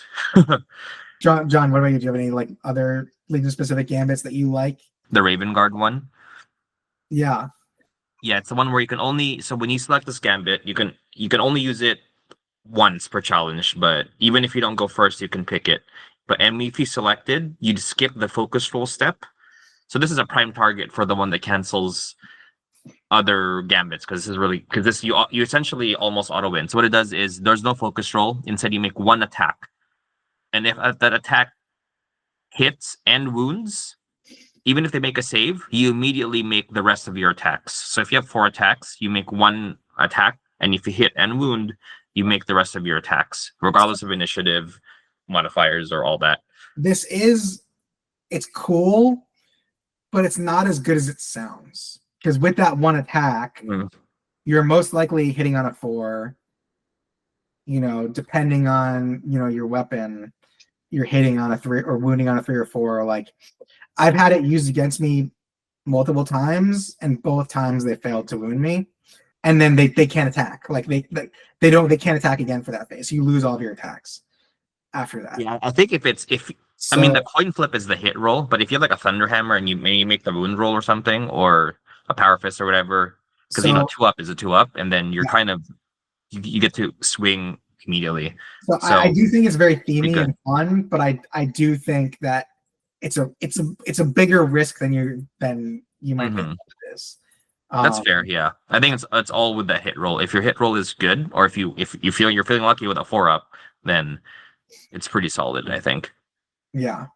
John, what about you? Do you have any other Legion specific gambits that you like? The Raven Guard one. Yeah. Yeah, it's the one where you can only, so when you select this gambit, you can only use it once per challenge, but even if you don't go first, you can pick it. But if you selected, you'd skip the focus roll step. So this is a prime target for the one that cancels other gambits, because you essentially almost auto win. So what it does is there's no focus roll. Instead, you make 1 attack, and if that attack hits and wounds, even if they make a save, you immediately make the rest of your attacks. So if you have 4 attacks, you make 1 attack, and if you hit and wound, you make the rest of your attacks, regardless of initiative, modifiers, or all that. It's cool, but it's not as good as it sounds. Because with that 1 attack, you're most likely hitting on a 4. Depending on your weapon, you're hitting on a 3 or wounding on a 3 or 4. I've had it used against me multiple times, and both times they failed to wound me, and then they can't attack. They can't attack again for that phase. So you lose all of your attacks after that. Yeah, I think I mean, the coin flip is the hit roll, but if you have a Thunderhammer and you make the wound roll or something, or a Power Fist or whatever, because 2 up is a 2 up, and then you're kind of you get to swing immediately. So, So I do think it's very themey good. and fun, but I do think that it's a bigger risk than you might think it is. That's fair, yeah. I think it's all with the hit roll. If your hit roll is good, or if you feel you're feeling lucky with a 4-up, then it's pretty solid, I think. Yeah.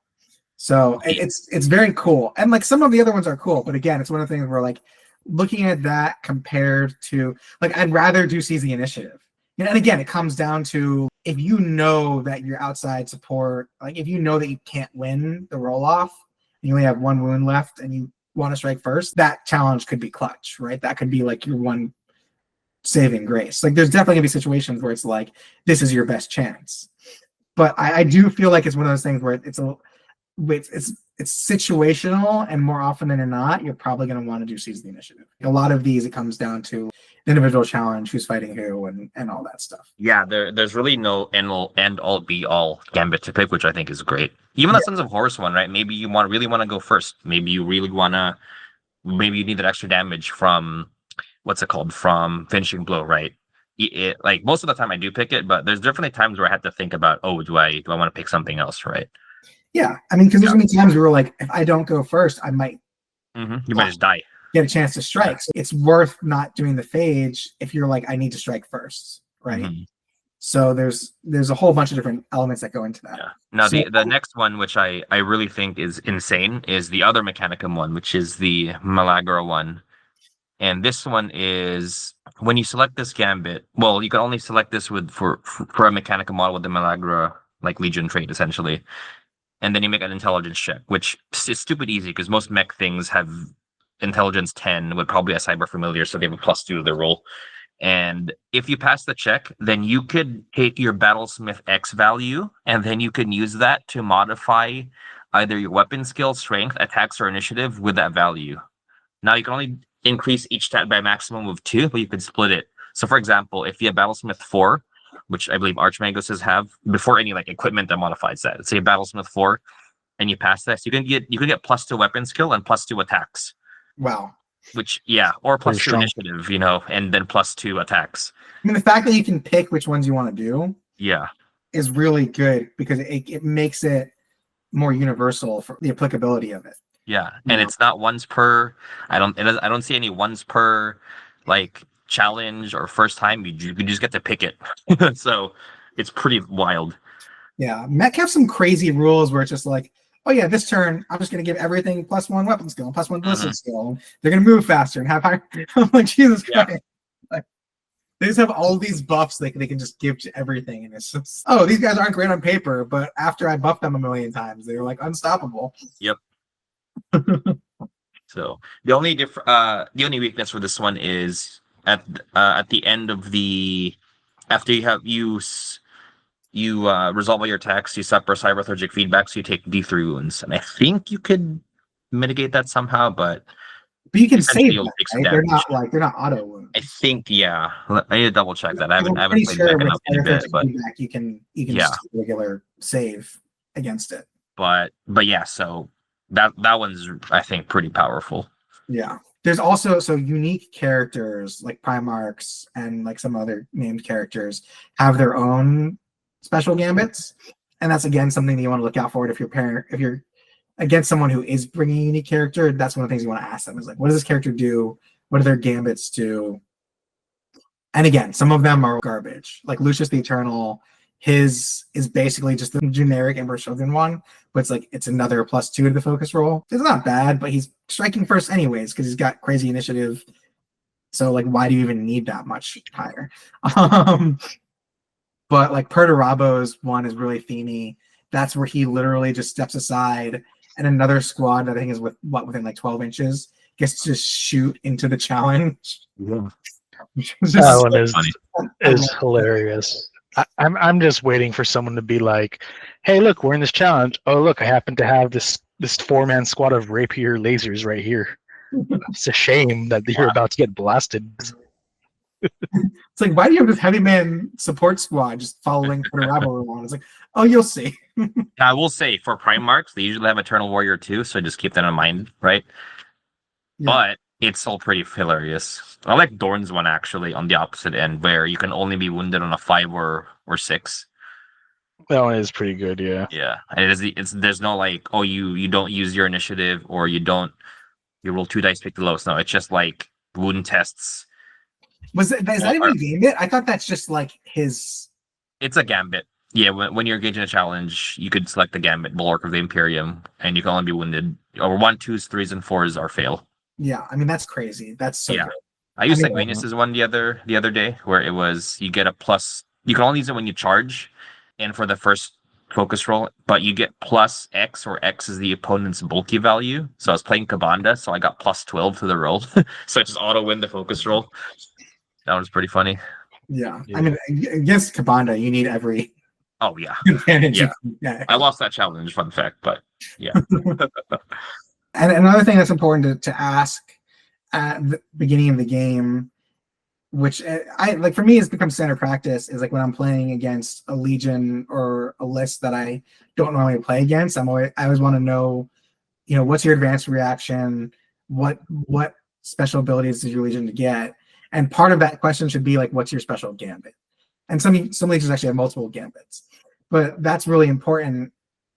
So it's very cool, and like some of the other ones are cool, but again, it's one of the things where like looking at that compared to like I'd rather do Seize the Initiative. And again, it comes down to if you know that your outside support, like if you know that you can't win the roll off, and you only have one wound left, and you want to strike first, that challenge could be clutch, right? That could be like your one saving grace. Like there's definitely gonna be situations where it's like this is your best chance, but I do feel like it's one of those things where it's situational, and more often than not, you're probably going to want to do Seize the Initiative. A lot of these, it comes down to the individual challenge, who's fighting who, and all that stuff. Yeah, there's really no end all be all gambit to pick, which I think is great. Even the Sons of Horus one, right? Maybe you really want to go first. Maybe you really maybe you need that extra damage from what's it called, from finishing blow, right? Like most of the time I do pick it, but there's definitely times where I have to think about, oh, do I want to pick something else, right? Yeah, I mean, because there's gonna be times where we're like, if I don't go first, I might you might just die. Get a chance to strike. So it's worth not doing the phage if you're like, I need to strike first, right? So there's a whole bunch of different elements that go into that. Yeah. Now the next one, which I really think is insane, is the other Mechanicum one, which is the Malagra one. And this one is when you select this gambit. Well, you can only select this for a Mechanicum model with the Malagra like Legion trait essentially. And then you make an intelligence check, which is stupid easy because most mech things have intelligence 10 with probably a cyber familiar, so they have a +2 to their roll. And if you pass the check, then you could take your Battlesmith X value, and then you can use that to modify either your weapon skill, strength, attacks, or initiative with that value. Now you can only increase each stat by a maximum of 2, but you can split it. So for example, if you have Battlesmith 4, which I believe Archmaguses have, before any like equipment that modifies that. Let's say Battlesmith 4, and you pass this, you can get +2 weapon skill and +2 attacks. Wow. Which or +2 initiative, and then +2 attacks. I mean, the fact that you can pick which ones you want to do, is really good because it makes it more universal for the applicability of it. Yeah, and it's not once per. I don't see any once per like challenge or first time. You just get to pick it. So it's pretty wild. Yeah, mech have some crazy rules where it's just like, oh yeah, this turn I'm just gonna give everything +1 weapon skill, +1 ballistic skill. They're gonna move faster and have higher. I'm like, Jesus Christ! Like, they just have all these buffs they can just give to everything, and it's just, oh, these guys aren't great on paper, but after I buffed them a million times, they're like unstoppable. Yep. So the only weakness for this one is at the end of after you resolve all your attacks, you suffer cyberthergic feedback, so you take D3 wounds. And I think you could mitigate that somehow, but you can save them, right? They're not auto wounds. I think, yeah. I need to double check that. I haven't played sure back enough in a bit, but you can just do regular save against it. But yeah, so that one's I think pretty powerful. Yeah. There's also unique characters like Primarchs and like some other named characters have their own special gambits, and that's again something that you want to look out for. If you're against someone who is bringing a unique character, that's one of the things you want to ask them is like, what does this character do? What do their gambits do? And again, some of them are garbage. Like Lucius the Eternal, his is basically just the generic Emperor Shogun one, but it's another +2 to the focus roll. It's not bad, but he's striking first anyways because he's got crazy initiative. So like, why do you even need that much higher? But like Perturabo's one is really themey. That's where he literally just steps aside, and another squad that I think is within like 12 inches gets to shoot into the challenge. Yeah. That one is hilarious. I'm just waiting for someone to be like, hey, look, we're in this challenge. Oh, look, I happen to have this 4-man squad of rapier lasers right here. It's a shame that you're about to get blasted. It's like, why do you have this heavy man support squad just following Perturabo around? It's like, oh, you'll see. I will say for Primarchs, they usually have Eternal Warrior too, so just keep that in mind, right? Yeah. But it's still pretty hilarious. I like Dorn's one actually on the opposite end, where you can only be wounded on a 5 or or 6. That one is pretty good, yeah. Yeah, and there's no like, oh, you don't use your initiative, or you roll 2 dice, pick the lowest. No, it's just like wound tests. Is that even a gambit? I thought that's just like his. It's a gambit. Yeah, when you're engaging a challenge, you could select the gambit, Bulwark of the Imperium, and you can only be wounded. Or 1, 2s, 3s, and 4s are fail. Yeah, I mean that's crazy. That's so good. I used Sanguinius' one the other day, where it was you get a plus. You can only use it when you charge, and for the first focus roll, but you get plus X, or X is the opponent's bulky value. So I was playing Kabanda, so I got plus 12 to the roll. So I just auto win the focus roll. That was pretty funny. Yeah. I mean, against Kabanda, you need every. Oh yeah, advantage. Yeah. I lost that challenge. Fun fact, but yeah. And another thing that's important to ask at the beginning of the game, which I like for me has become standard practice, is like when I'm playing against a legion or a list that I don't normally play against. I always want to know, what's your advanced reaction? What special abilities does your legion to get? And part of that question should be like, what's your special gambit? And some legions actually have multiple gambits, but that's really important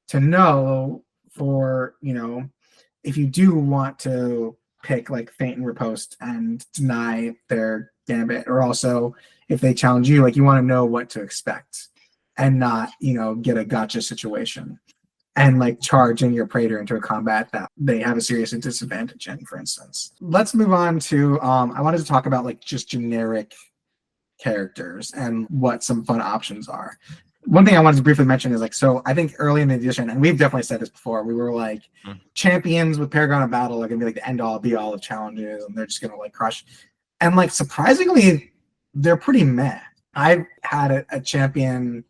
to know for, if you do want to pick like feint and riposte and deny their gambit, or also if they challenge you, like you want to know what to expect and not, get a gotcha situation and like charging your praetor into a combat that they have a serious disadvantage in, for instance. Let's move on to, I wanted to talk about like just generic characters and what some fun options are. One thing I wanted to briefly mention is like, so I think early in the edition, and we've definitely said this before, we were like, champions with Paragon of Battle are gonna be like the end all be all of challenges, and they're just gonna like crush. And like surprisingly, they're pretty meh. I've had a champion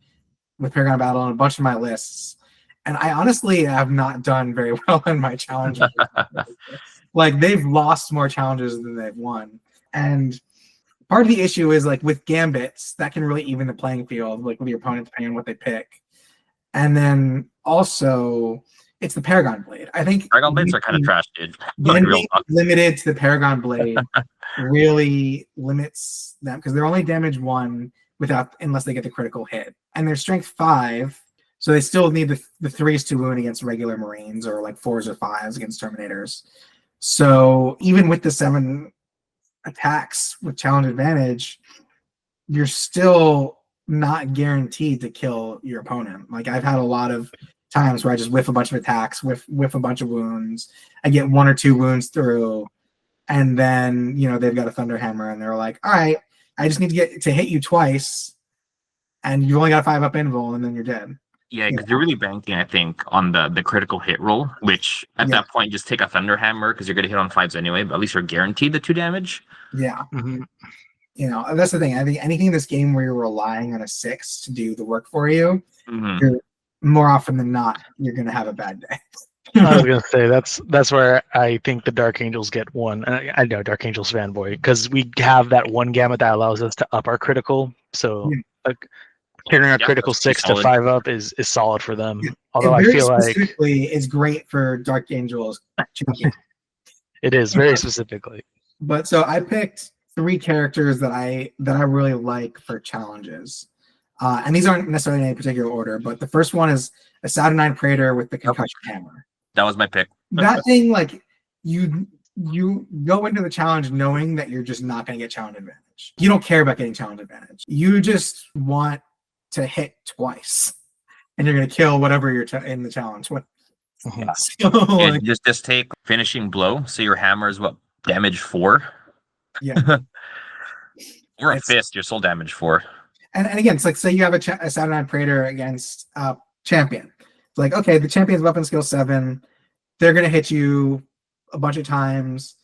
with Paragon of Battle on a bunch of my lists, and I honestly have not done very well in my challenges. Like they've lost more challenges than they've won. And part of the issue is like with gambits, that can really even the playing field, like with your opponent depending on what they pick. And then also it's the Paragon Blade. I think Paragon Blades are kind of trash, dude. Like being limited to the Paragon Blade really limits them because they're only damage 1 unless they get the critical hit. And they're strength 5, so they still need the 3s to wound against regular Marines, or like 4s or 5s against Terminators. So even with the 7 attacks with challenge advantage, you're still not guaranteed to kill your opponent. Like I've had a lot of times where I just whiff a bunch of attacks, whiff a bunch of wounds. I get 1 or 2 wounds through, and then they've got a Thunderhammer, and they're like, "All right, I just need to get to hit you twice, and you've only got a 5-up invul, and then you're dead." Yeah, because you're really banking, I think, on the critical hit roll, which at that point just take a Thunderhammer because you're going to hit on 5s anyway, but at least you're guaranteed the 2 damage. Yeah. Mm-hmm. That's the thing. I think anything in this game where you're relying on a 6 to do the work for you, you're, more often than not, you're going to have a bad day. I was going to say, that's where I think the Dark Angels get one. And I know Dark Angels fanboy, because we have that one gamut that allows us to up our critical. So carrying our critical 6 to 5-up is solid for them. Although I feel like it's great for Dark Angels. It is very specifically. But so I picked 3 characters that I really like for challenges, and these aren't necessarily in any particular order. But the first one is a Saturnine Praetor with the Concussion Hammer. That was my pick. That thing, like you go into the challenge knowing that you're just not going to get challenge advantage. You don't care about getting challenge advantage. You just want to hit twice, and you're going to kill whatever you're in the challenge with. Yeah. So, like, just take finishing blow. So your hammer is what, damage 4? Yeah. Or a fist, your soul damage 4. And again, it's like, say you have a Saturnine Praetor against a champion. It's like, okay, the champion's weapon skill 7. They're going to hit you a bunch of times.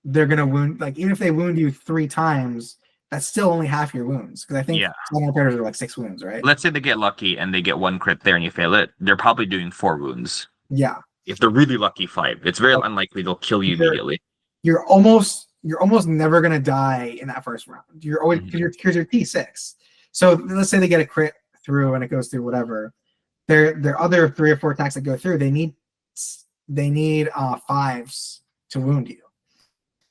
They're going to wound, like, even if they wound you 3 times, that's still only half your wounds. Because I think Saturnine Praetors are like 6 wounds, right? Let's say they get lucky and they get 1 crit there and you fail it. They're probably doing 4 wounds. Yeah. If they're really lucky, 5. It's very unlikely they'll kill you immediately. You're almost never going to die in that first round. You're always, because you're T6. So let's say they get a crit through and it goes through whatever. Their other 3 or 4 attacks that go through, they need 5s to wound you.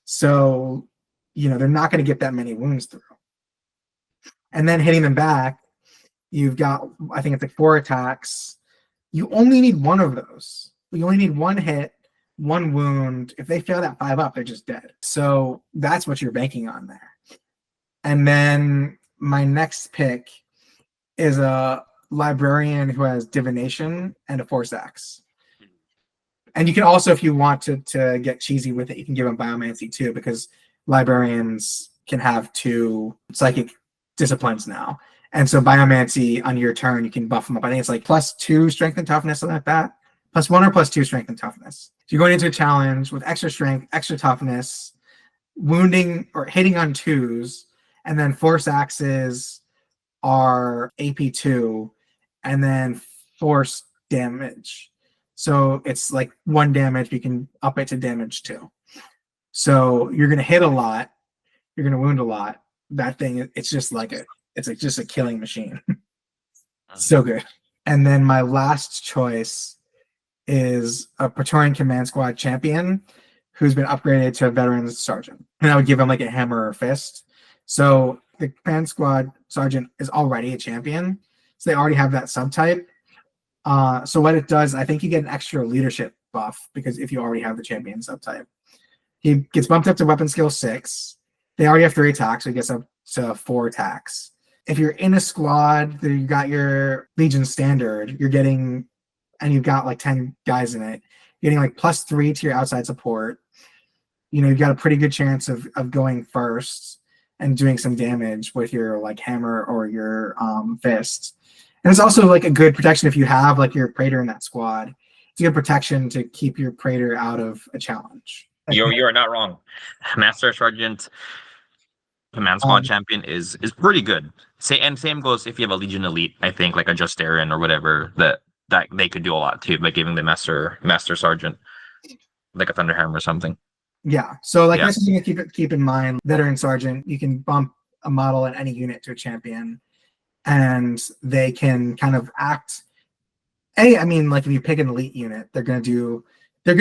So, they're not going to get that many wounds through. And then hitting them back, You've got, I think it's like 4 attacks. You only need one of those. You only need 1 hit, 1 wound. If they fail that 5 up, they're just dead. So that's what you're banking on there. And then my next pick is a librarian who has divination and a Force Axe. And you can also, if you want to get cheesy with it, you can give them biomancy too, because librarians can have 2 psychic disciplines now. And so biomancy on your turn, you can buff them up. I think it's like +2 strength and toughness, something like that. +1 or +2 strength and toughness. So you're going into a challenge with extra strength, extra toughness, wounding or hitting on 2s, and then Force Axes are AP2, and then force damage. So it's like 1 damage, you can up it to damage 2. So you're gonna hit a lot, you're gonna wound a lot. That thing, it's just like it's like just a killing machine. So good. And then my last choice is a Praetorian Command Squad champion who's been upgraded to a veteran sergeant. And I would give him like a hammer or fist. So the Command Squad sergeant is already a champion. So they already have that subtype. So what it does, I think you get an extra leadership buff because if you already have the champion subtype. He gets bumped up to weapon skill 6. They already have 3 attacks, so he gets up to 4 attacks. If you're in a squad that you got your Legion standard, you're getting, and you've got like 10 guys in it, you're getting like +3 to your outside support. You know, you've got a pretty good chance of going first and doing some damage with your like hammer or your fist. And it's also like a good protection if you have like your Praetor in that squad. It's a good protection to keep your Praetor out of a challenge. You're not wrong. Master Sergeant Command Squad champion is pretty good. Same goes if you have a Legion Elite, I think, like a Justarian or whatever, that they could do a lot too by giving the Master Sergeant like a Thunderhammer or something. Yeah. So like that's something to keep in mind. Veteran Sergeant, you can bump a model in any unit to a champion, and they can kind of act. I mean, like if you pick an elite unit, they're gonna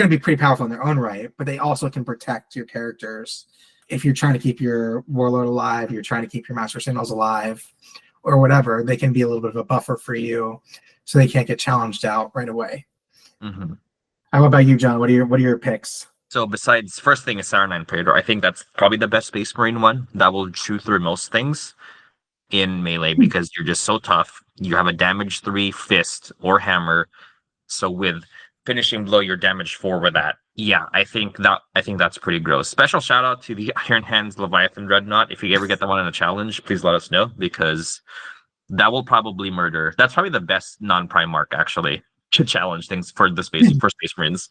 be pretty powerful in their own right, but they also can protect your characters. If you're trying to keep your Warlord alive, you're trying to keep your Master Sentinels alive, or whatever, they can be a little bit of a buffer for you, so they can't get challenged out right away. Mm-hmm. How about you, John? What are your picks? So besides, first thing is Saranine Praetor. I think that's probably the best Space Marine one that will chew through most things in melee because you're just so tough. You have a damage 3 fist or hammer, so with finishing blow, you're damage 4 with that. Yeah, I think that's pretty gross. Special shout out to the Iron Hands Leviathan Dreadnought. If you ever get that one in a challenge, please let us know because that will probably murder. That's probably the best non-Primarch actually to challenge things for Space Marines.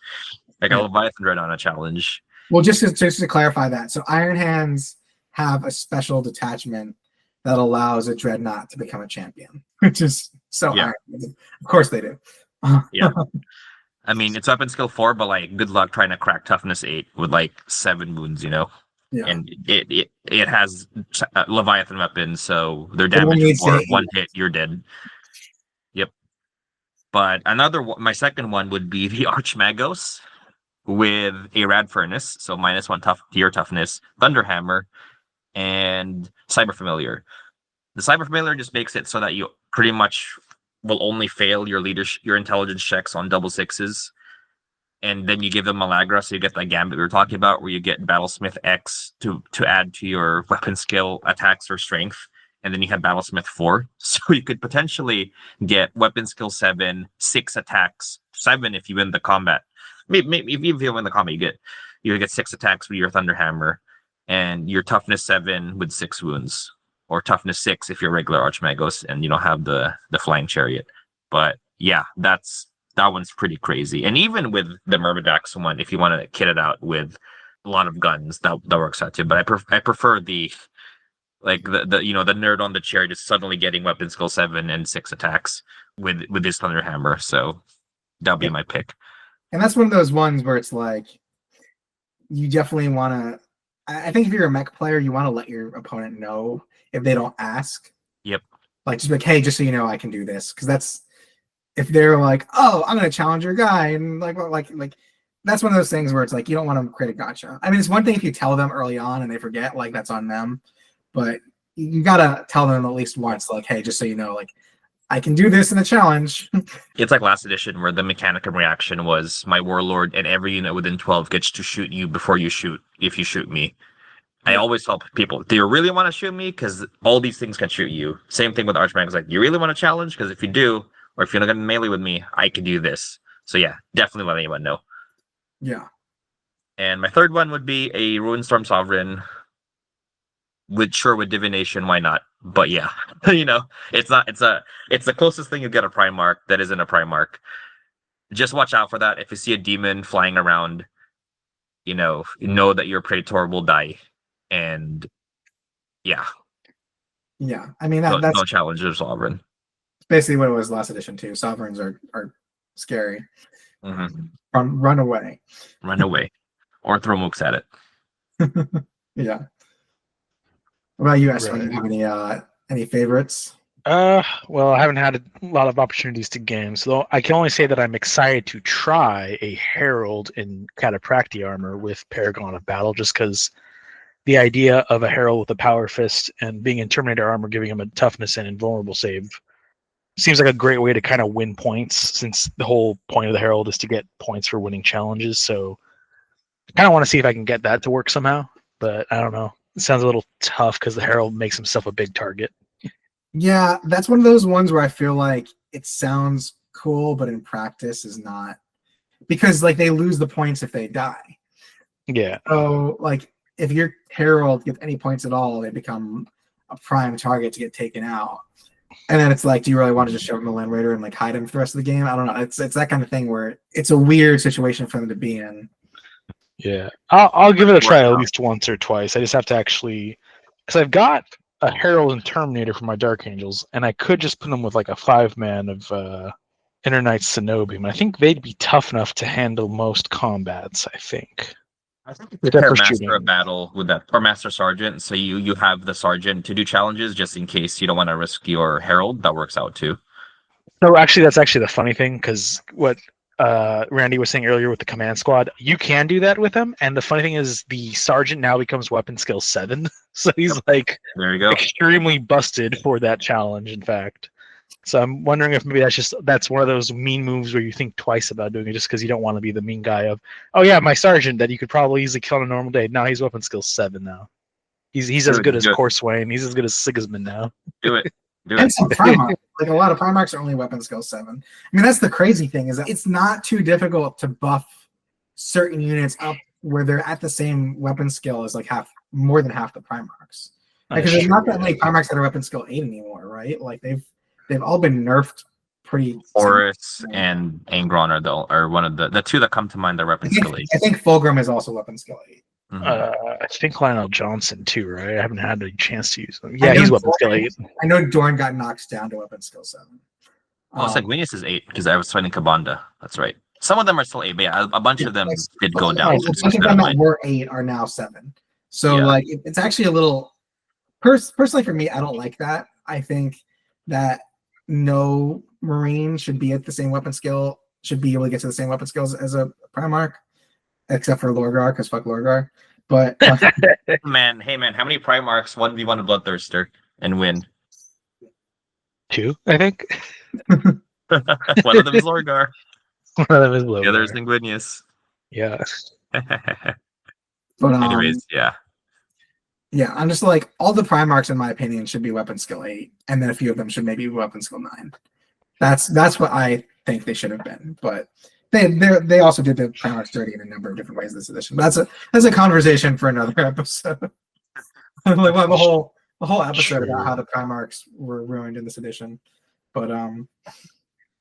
Like a Leviathan Dreadnought on a challenge. Well, just to clarify that, so Iron Hands have a special detachment that allows a Dreadnought to become a champion, which is so Iron Hands. Of course they do. Yeah. I mean, it's weapon skill 4, but like, good luck trying to crack toughness 8 with like 7 wounds, you know. Yeah. And it has Leviathan weapons, so they're damage 4. 1 hit, you're dead. Yep. But my second one would be the Archmagos with a Rad Furnace, so -1 to your toughness, Thunderhammer, and Cyber Familiar. The Cyber Familiar just makes it so that you pretty much will only fail your intelligence checks on double 6s, and then you give them Malagra, so you get that gambit we were talking about, where you get Battlesmith X to add to your weapon skill, attacks, or strength, and then you have Battlesmith 4, so you could potentially get weapon skill 7, 6 attacks, 7 if you win the combat. Maybe if you win the combat, you get 6 attacks with your Thunderhammer, and your toughness 7 with 6 wounds. Or toughness 6 if you're regular Archmagos and you don't have the flying chariot. But yeah, that one's pretty crazy. And even with the Myrmidax one, if you want to kit it out with a lot of guns, that works out too. But I prefer the nerd on the chariot is suddenly getting weapon skill 7 and 6 attacks with his Thunderhammer. So that'll be my pick. And that's one of those ones where it's like you definitely want to. I think if you're a mech player, you want to let your opponent know if they don't ask. Yep. Like just be like, hey, just so you know, I can do this, because that's if they're like, oh, I'm gonna challenge your guy, and like that's one of those things where it's like you don't want to create a gotcha. I mean, it's one thing if you tell them early on and they forget, like that's on them, but you gotta tell them at least once, like, hey, just so you know, like I can do this in a challenge. It's like last edition where the Mechanicum reaction was my Warlord and every unit within 12 gets to shoot you before you shoot, if you shoot me. I always tell people, do you really want to shoot me? Because all these things can shoot you. Same thing with Archmage. Like, you really want to challenge? Because if you do, or if you're not going to melee with me, I can do this. So yeah, definitely let anyone know. Yeah. And my third one would be a Ruinstorm Sovereign. With Divination, why not? But yeah, it's the closest thing you get a Primarch that isn't a Primarch. Just watch out for that. If you see a demon flying around, know that your Praetor will die. And yeah. Yeah. I mean, that's no challenge your Sovereign. Basically what it was last edition too. Sovereigns are scary. Mm-hmm. Run away. Run away. Or throw mooks at it. Yeah. What about you, Ashwin? Do you have any favorites? Well, I haven't had a lot of opportunities to game, so I can only say that I'm excited to try a Herald in Catapracti armor with Paragon of Battle, just because the idea of a Herald with a Power Fist and being in Terminator armor, giving him a toughness and invulnerable save, seems like a great way to kind of win points, since the whole point of the Herald is to get points for winning challenges. So I kind of want to see if I can get that to work somehow, but I don't know. It sounds a little tough because the Herald makes himself a big target. Yeah, that's one of those ones where I feel like it sounds cool, but in practice is not, because like they lose the points if they die. Yeah. So like if your Herald gets any points at all, they become a prime target to get taken out. And then it's like, do you really want to just shove him a Land Raider and like hide him for the rest of the game? I don't know. It's that kind of thing where it's a weird situation for them to be in. Yeah, I'll give it a try at least once or twice. I just have to actually, because I've got a Herald and Terminator for my Dark Angels, and I could just put them with like a 5-man of Inner Knights Cenobium. I think they'd be tough enough to handle most combats. I think. I think you could pair Master of Battle with that, or Master Sergeant. So you have the Sergeant to do challenges just in case you don't want to risk your Herald. That works out too. No, actually, that's actually the funny thing, because what Randy was saying earlier with the command squad, you can do that with them, and the funny thing is the sergeant now becomes weapon skill 7, so he's like, there you go, extremely busted for that challenge, in fact. So I'm wondering if maybe that's one of those mean moves where you think twice about doing it, just because you don't want to be the mean guy of, oh yeah, my sergeant that you could probably easily kill on a normal day, now he's weapon skill 7 now. He's as good as Corswain, he's as good as Sigismund now. Do it. And some Primarch. Like a lot of Primarchs are only weapon skill 7. I mean, that's the crazy thing, is that it's not too difficult to buff certain units up where they're at the same weapon skill as like more than half the Primarchs. Because there's not that many Primarchs that are weapon skill 8 anymore, right? Like they've all been nerfed pretty. Horus and Angron are one of the two that come to mind. That weapon skill 8. I think Fulgrim is also weapon skill 8. Mm-hmm. I think Lionel Johnson too, right? I haven't had a chance to use them. Yeah, he's weapon skill 8. I know Dorn got knocked down to weapon skill 7. Sanguinius is 8 because I was fighting Kabanda. That's right. Some of them are still 8, but yeah, a bunch of them did go down. A bunch of them that were 8 are now 7. So like it's actually a little. Personally, for me, I don't like that. I think that no Marine should be at the same weapon skill. Should be able to get to the same weapon skills as a Primarch. Except for Lorgar, because fuck Lorgar. But hey man, how many Primarchs 1v1 a Bloodthirster and win? 2, I think. One of them is Lorgar. One of them is Lorgar. The other is Sanguinius. Yeah. But anyways, yeah, I'm just like, all the Primarchs, in my opinion, should be weapon skill 8, and then a few of them should maybe be weapon skill 9. That's what I think they should have been, but. They also did the Primarchs dirty in a number of different ways this edition. That's a conversation for another episode. Like we'll have a whole episode about how the Primarchs were ruined in this edition. But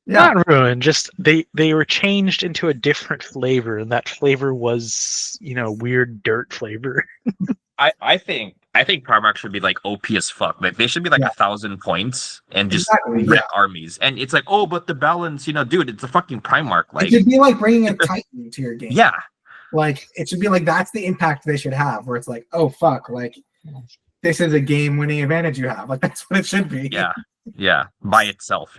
not ruined, just they were changed into a different flavor, and that flavor was weird dirt flavor. I think Primarch should be like OP as fuck. Like they should be like 1,000 points and just wreck armies. And it's like, oh, but the balance, dude, it's a fucking Primarch. Like it should be like bringing a Titan to your game. Yeah, like it should be like that's the impact they should have. Where it's like, oh fuck, like this is a game-winning advantage you have. Like that's what it should be. Yeah, by itself,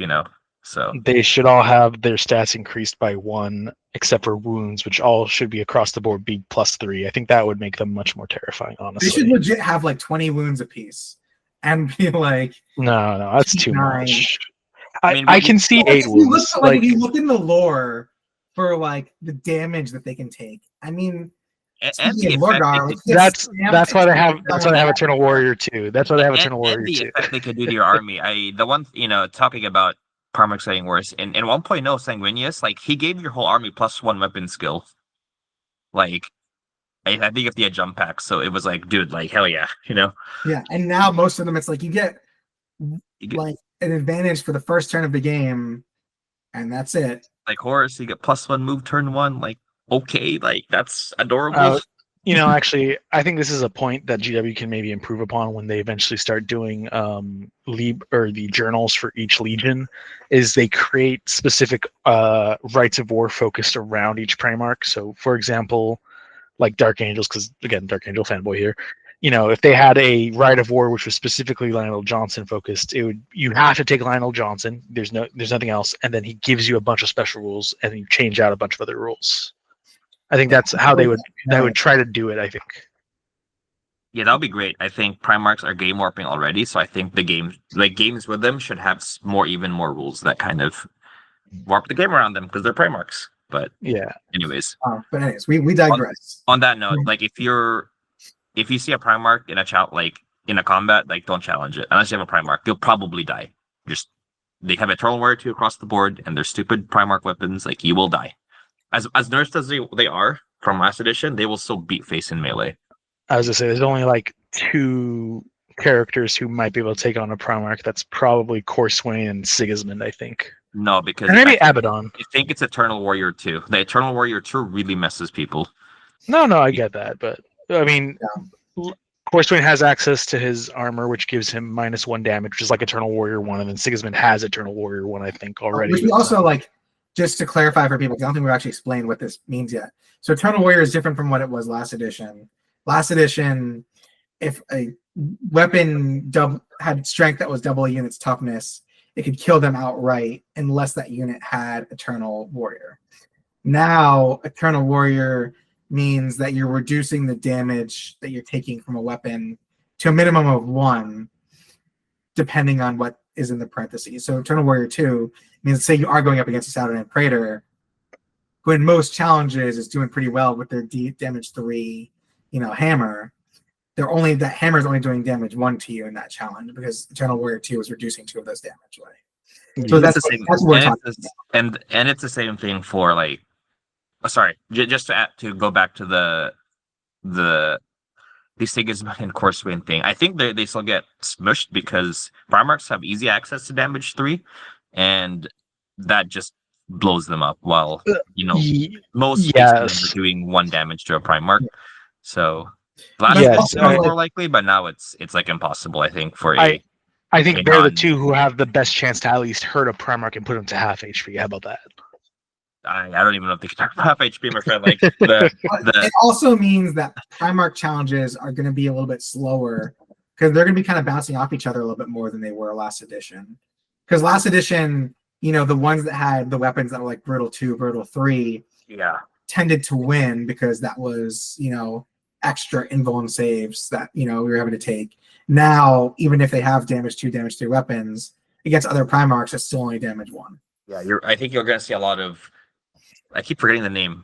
So they should all have their stats increased by 1, except for wounds, which all should be across the board be +3. I think that would make them much more terrifying, honestly. They should legit have like 20 wounds apiece and be like, no, that's too much. I can see 8 wounds. Like, if you look in the lore for like the damage that they can take, I mean, and the Lorgar, effect that's why they have Eternal Warrior 2. That's why they have Eternal Warrior 2. And the effect they could do to your army. Talking about Primarchs getting worse. In 1.0 Sanguinius, like he gave your whole army +1 weapon skill. Like I think if they had jump packs, so it was like, dude, like hell yeah, Yeah, and now most of them, it's like you get like an advantage for the first turn of the game, and that's it. Like Horus, you get +1 move turn 1. Like okay, like that's adorable. Actually, I think this is a point that GW can maybe improve upon when they eventually start doing the journals for each legion. Is they create specific rites of war focused around each Primarch. So, for example, like Dark Angels, because again, Dark Angel fanboy here. If they had a rite of war which was specifically Lionel Johnson focused, you have to take Lionel Johnson. There's nothing else, and then he gives you a bunch of special rules, and you change out a bunch of other rules. I think that's how they would try to do it. I think. Yeah, that would be great. I think Primarchs are game warping already, so I think the games with them should have even more rules that kind of warp the game around them because they're Primarchs. But yeah. Anyways. We digress. On that note, like if you see a Primarch in a combat, like don't challenge it unless you have a Primarch. You'll probably die. They have Eternal Warrior 2 across the board, and they're stupid Primarch weapons. Like you will die. As nerfed as they are from last edition, they will still beat face in melee. I was gonna say there's only like 2 characters who might be able to take on a Primarch. That's probably Corswain and Sigismund, I think. No, because and maybe Abaddon. I think it's Eternal Warrior 2. The Eternal Warrior 2 really messes people. No, I get that, but I mean, Corswain has access to his armor, which gives him -1 damage, which is like Eternal Warrior 1, and then Sigismund has Eternal Warrior 1, I think, already. Which we also like. Just to clarify for people, because I don't think we've actually explained what this means yet. So Eternal Warrior is different from what it was last edition. Last edition, if a weapon had strength that was double a unit's toughness, it could kill them outright unless that unit had Eternal Warrior. Now, Eternal Warrior means that you're reducing the damage that you're taking from a weapon to a minimum of 1, depending on what is in the parentheses. So Eternal Warrior 2 means, say you are going up against a Saturn Praetor, who in most challenges is doing pretty well with their damage 3, hammer. That hammer is only doing damage 1 to you in that challenge because Eternal Warrior 2 is reducing 2 of those damage away. So that's the same. That's what we're talking about. And it's the same thing for like. Just to go back to the Sigismund and Corswain thing. I think they still get smushed because Primarchs have easy access to damage 3, and that just blows them up. While most are doing 1 damage to a Primarch. So last more likely, but now it's like impossible. I think I think they're the 2 who have the best chance to at least hurt a Primarch and put him to half HP. How about that? I don't even know if they can talk about half HP, my friend. Like it also means that Primarch challenges are going to be a little bit slower because they're going to be kind of bouncing off each other a little bit more than they were last edition. Because last edition, the ones that had the weapons that were like Brutal 2, Brutal 3, tended to win because that was, extra invuln saves that, we were having to take. Now, even if they have damage 2, damage 3 weapons, against other Primarchs, it's still only damage 1. Yeah, I think you're going to see a lot of. I keep forgetting the name.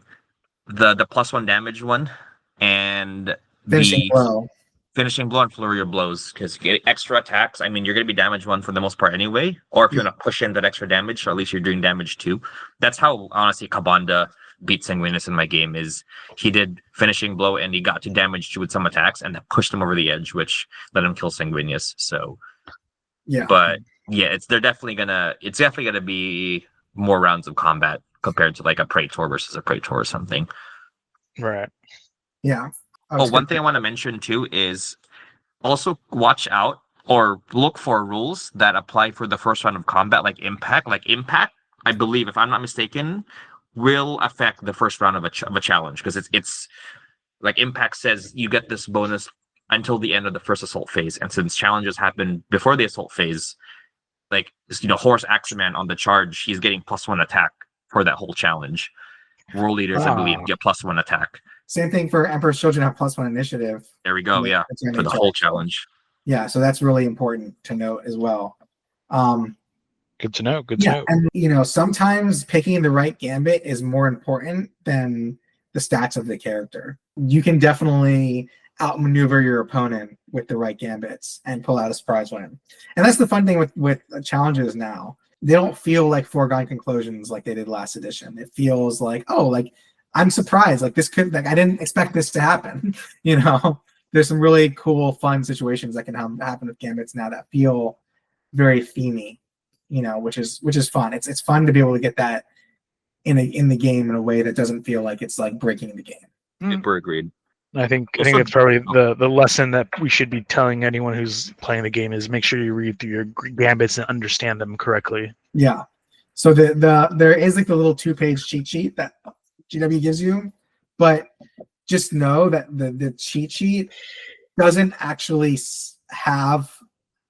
The +1 damage one and Finishing blow and flurry of blows because you get extra attacks. I mean, you're going to be damage 1 for the most part anyway. Or if you're going to push in that extra damage, or at least you're doing damage 2. That's how honestly Kabanda beat Sanguinius in my game. Is he did finishing blow and he got to damage 2 with some attacks and that pushed him over the edge, which let him kill Sanguinius. So yeah, but yeah, it's definitely gonna be more rounds of combat compared to like a Praetor versus a Praetor or something. Right. Yeah. One thing I want to mention too is also watch out or look for rules that apply for the first round of combat, like impact. Like impact, I believe, if I'm not mistaken, will affect the first round of a challenge because it's like impact says you get this bonus until the end of the first assault phase, and since challenges happen before the assault phase, like Horus Axeman on the charge, he's getting +1 attack for that whole challenge. World leaders, I believe, get +1 attack. Same thing for Emperor's Children have +1 initiative. There we go. Yeah, for the whole challenge. Yeah, so that's really important to note as well. Good to know. Good to Yeah, know. and you know, sometimes picking the right gambit is more important than the stats of the character. You can definitely outmaneuver your opponent with the right gambits and pull out a surprise win. And that's the fun thing with challenges now. They don't feel like foregone conclusions like they did last edition. It feels like, oh, like I'm surprised. Like this could, like I didn't expect this to happen. You know, there's some really cool, fun situations that can happen with gambits now that feel very themey. You know, which is fun. It's fun to be able to get that in the game in a way that doesn't feel like it's like breaking the game. Super agreed. I think Also- that's probably the lesson that we should be telling anyone who's playing the game is make sure you read through your gambits and understand them correctly. Yeah. So there is like the little 2-page cheat sheet that GW gives you, but just know that the cheat sheet doesn't actually have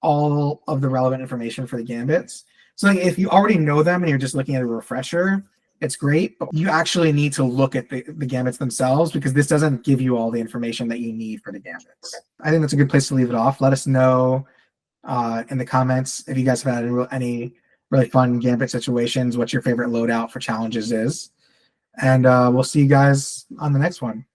all of the relevant information for the gambits. So like if you already know them and you're just looking at a refresher, it's great, but you actually need to look at the gambits themselves because this doesn't give you all the information that you need for the gambits. I think that's a good place to leave it off. Let us know in the comments if you guys have had any really fun gambit situations, what your favorite loadout for challenges is. And we'll see you guys on the next one.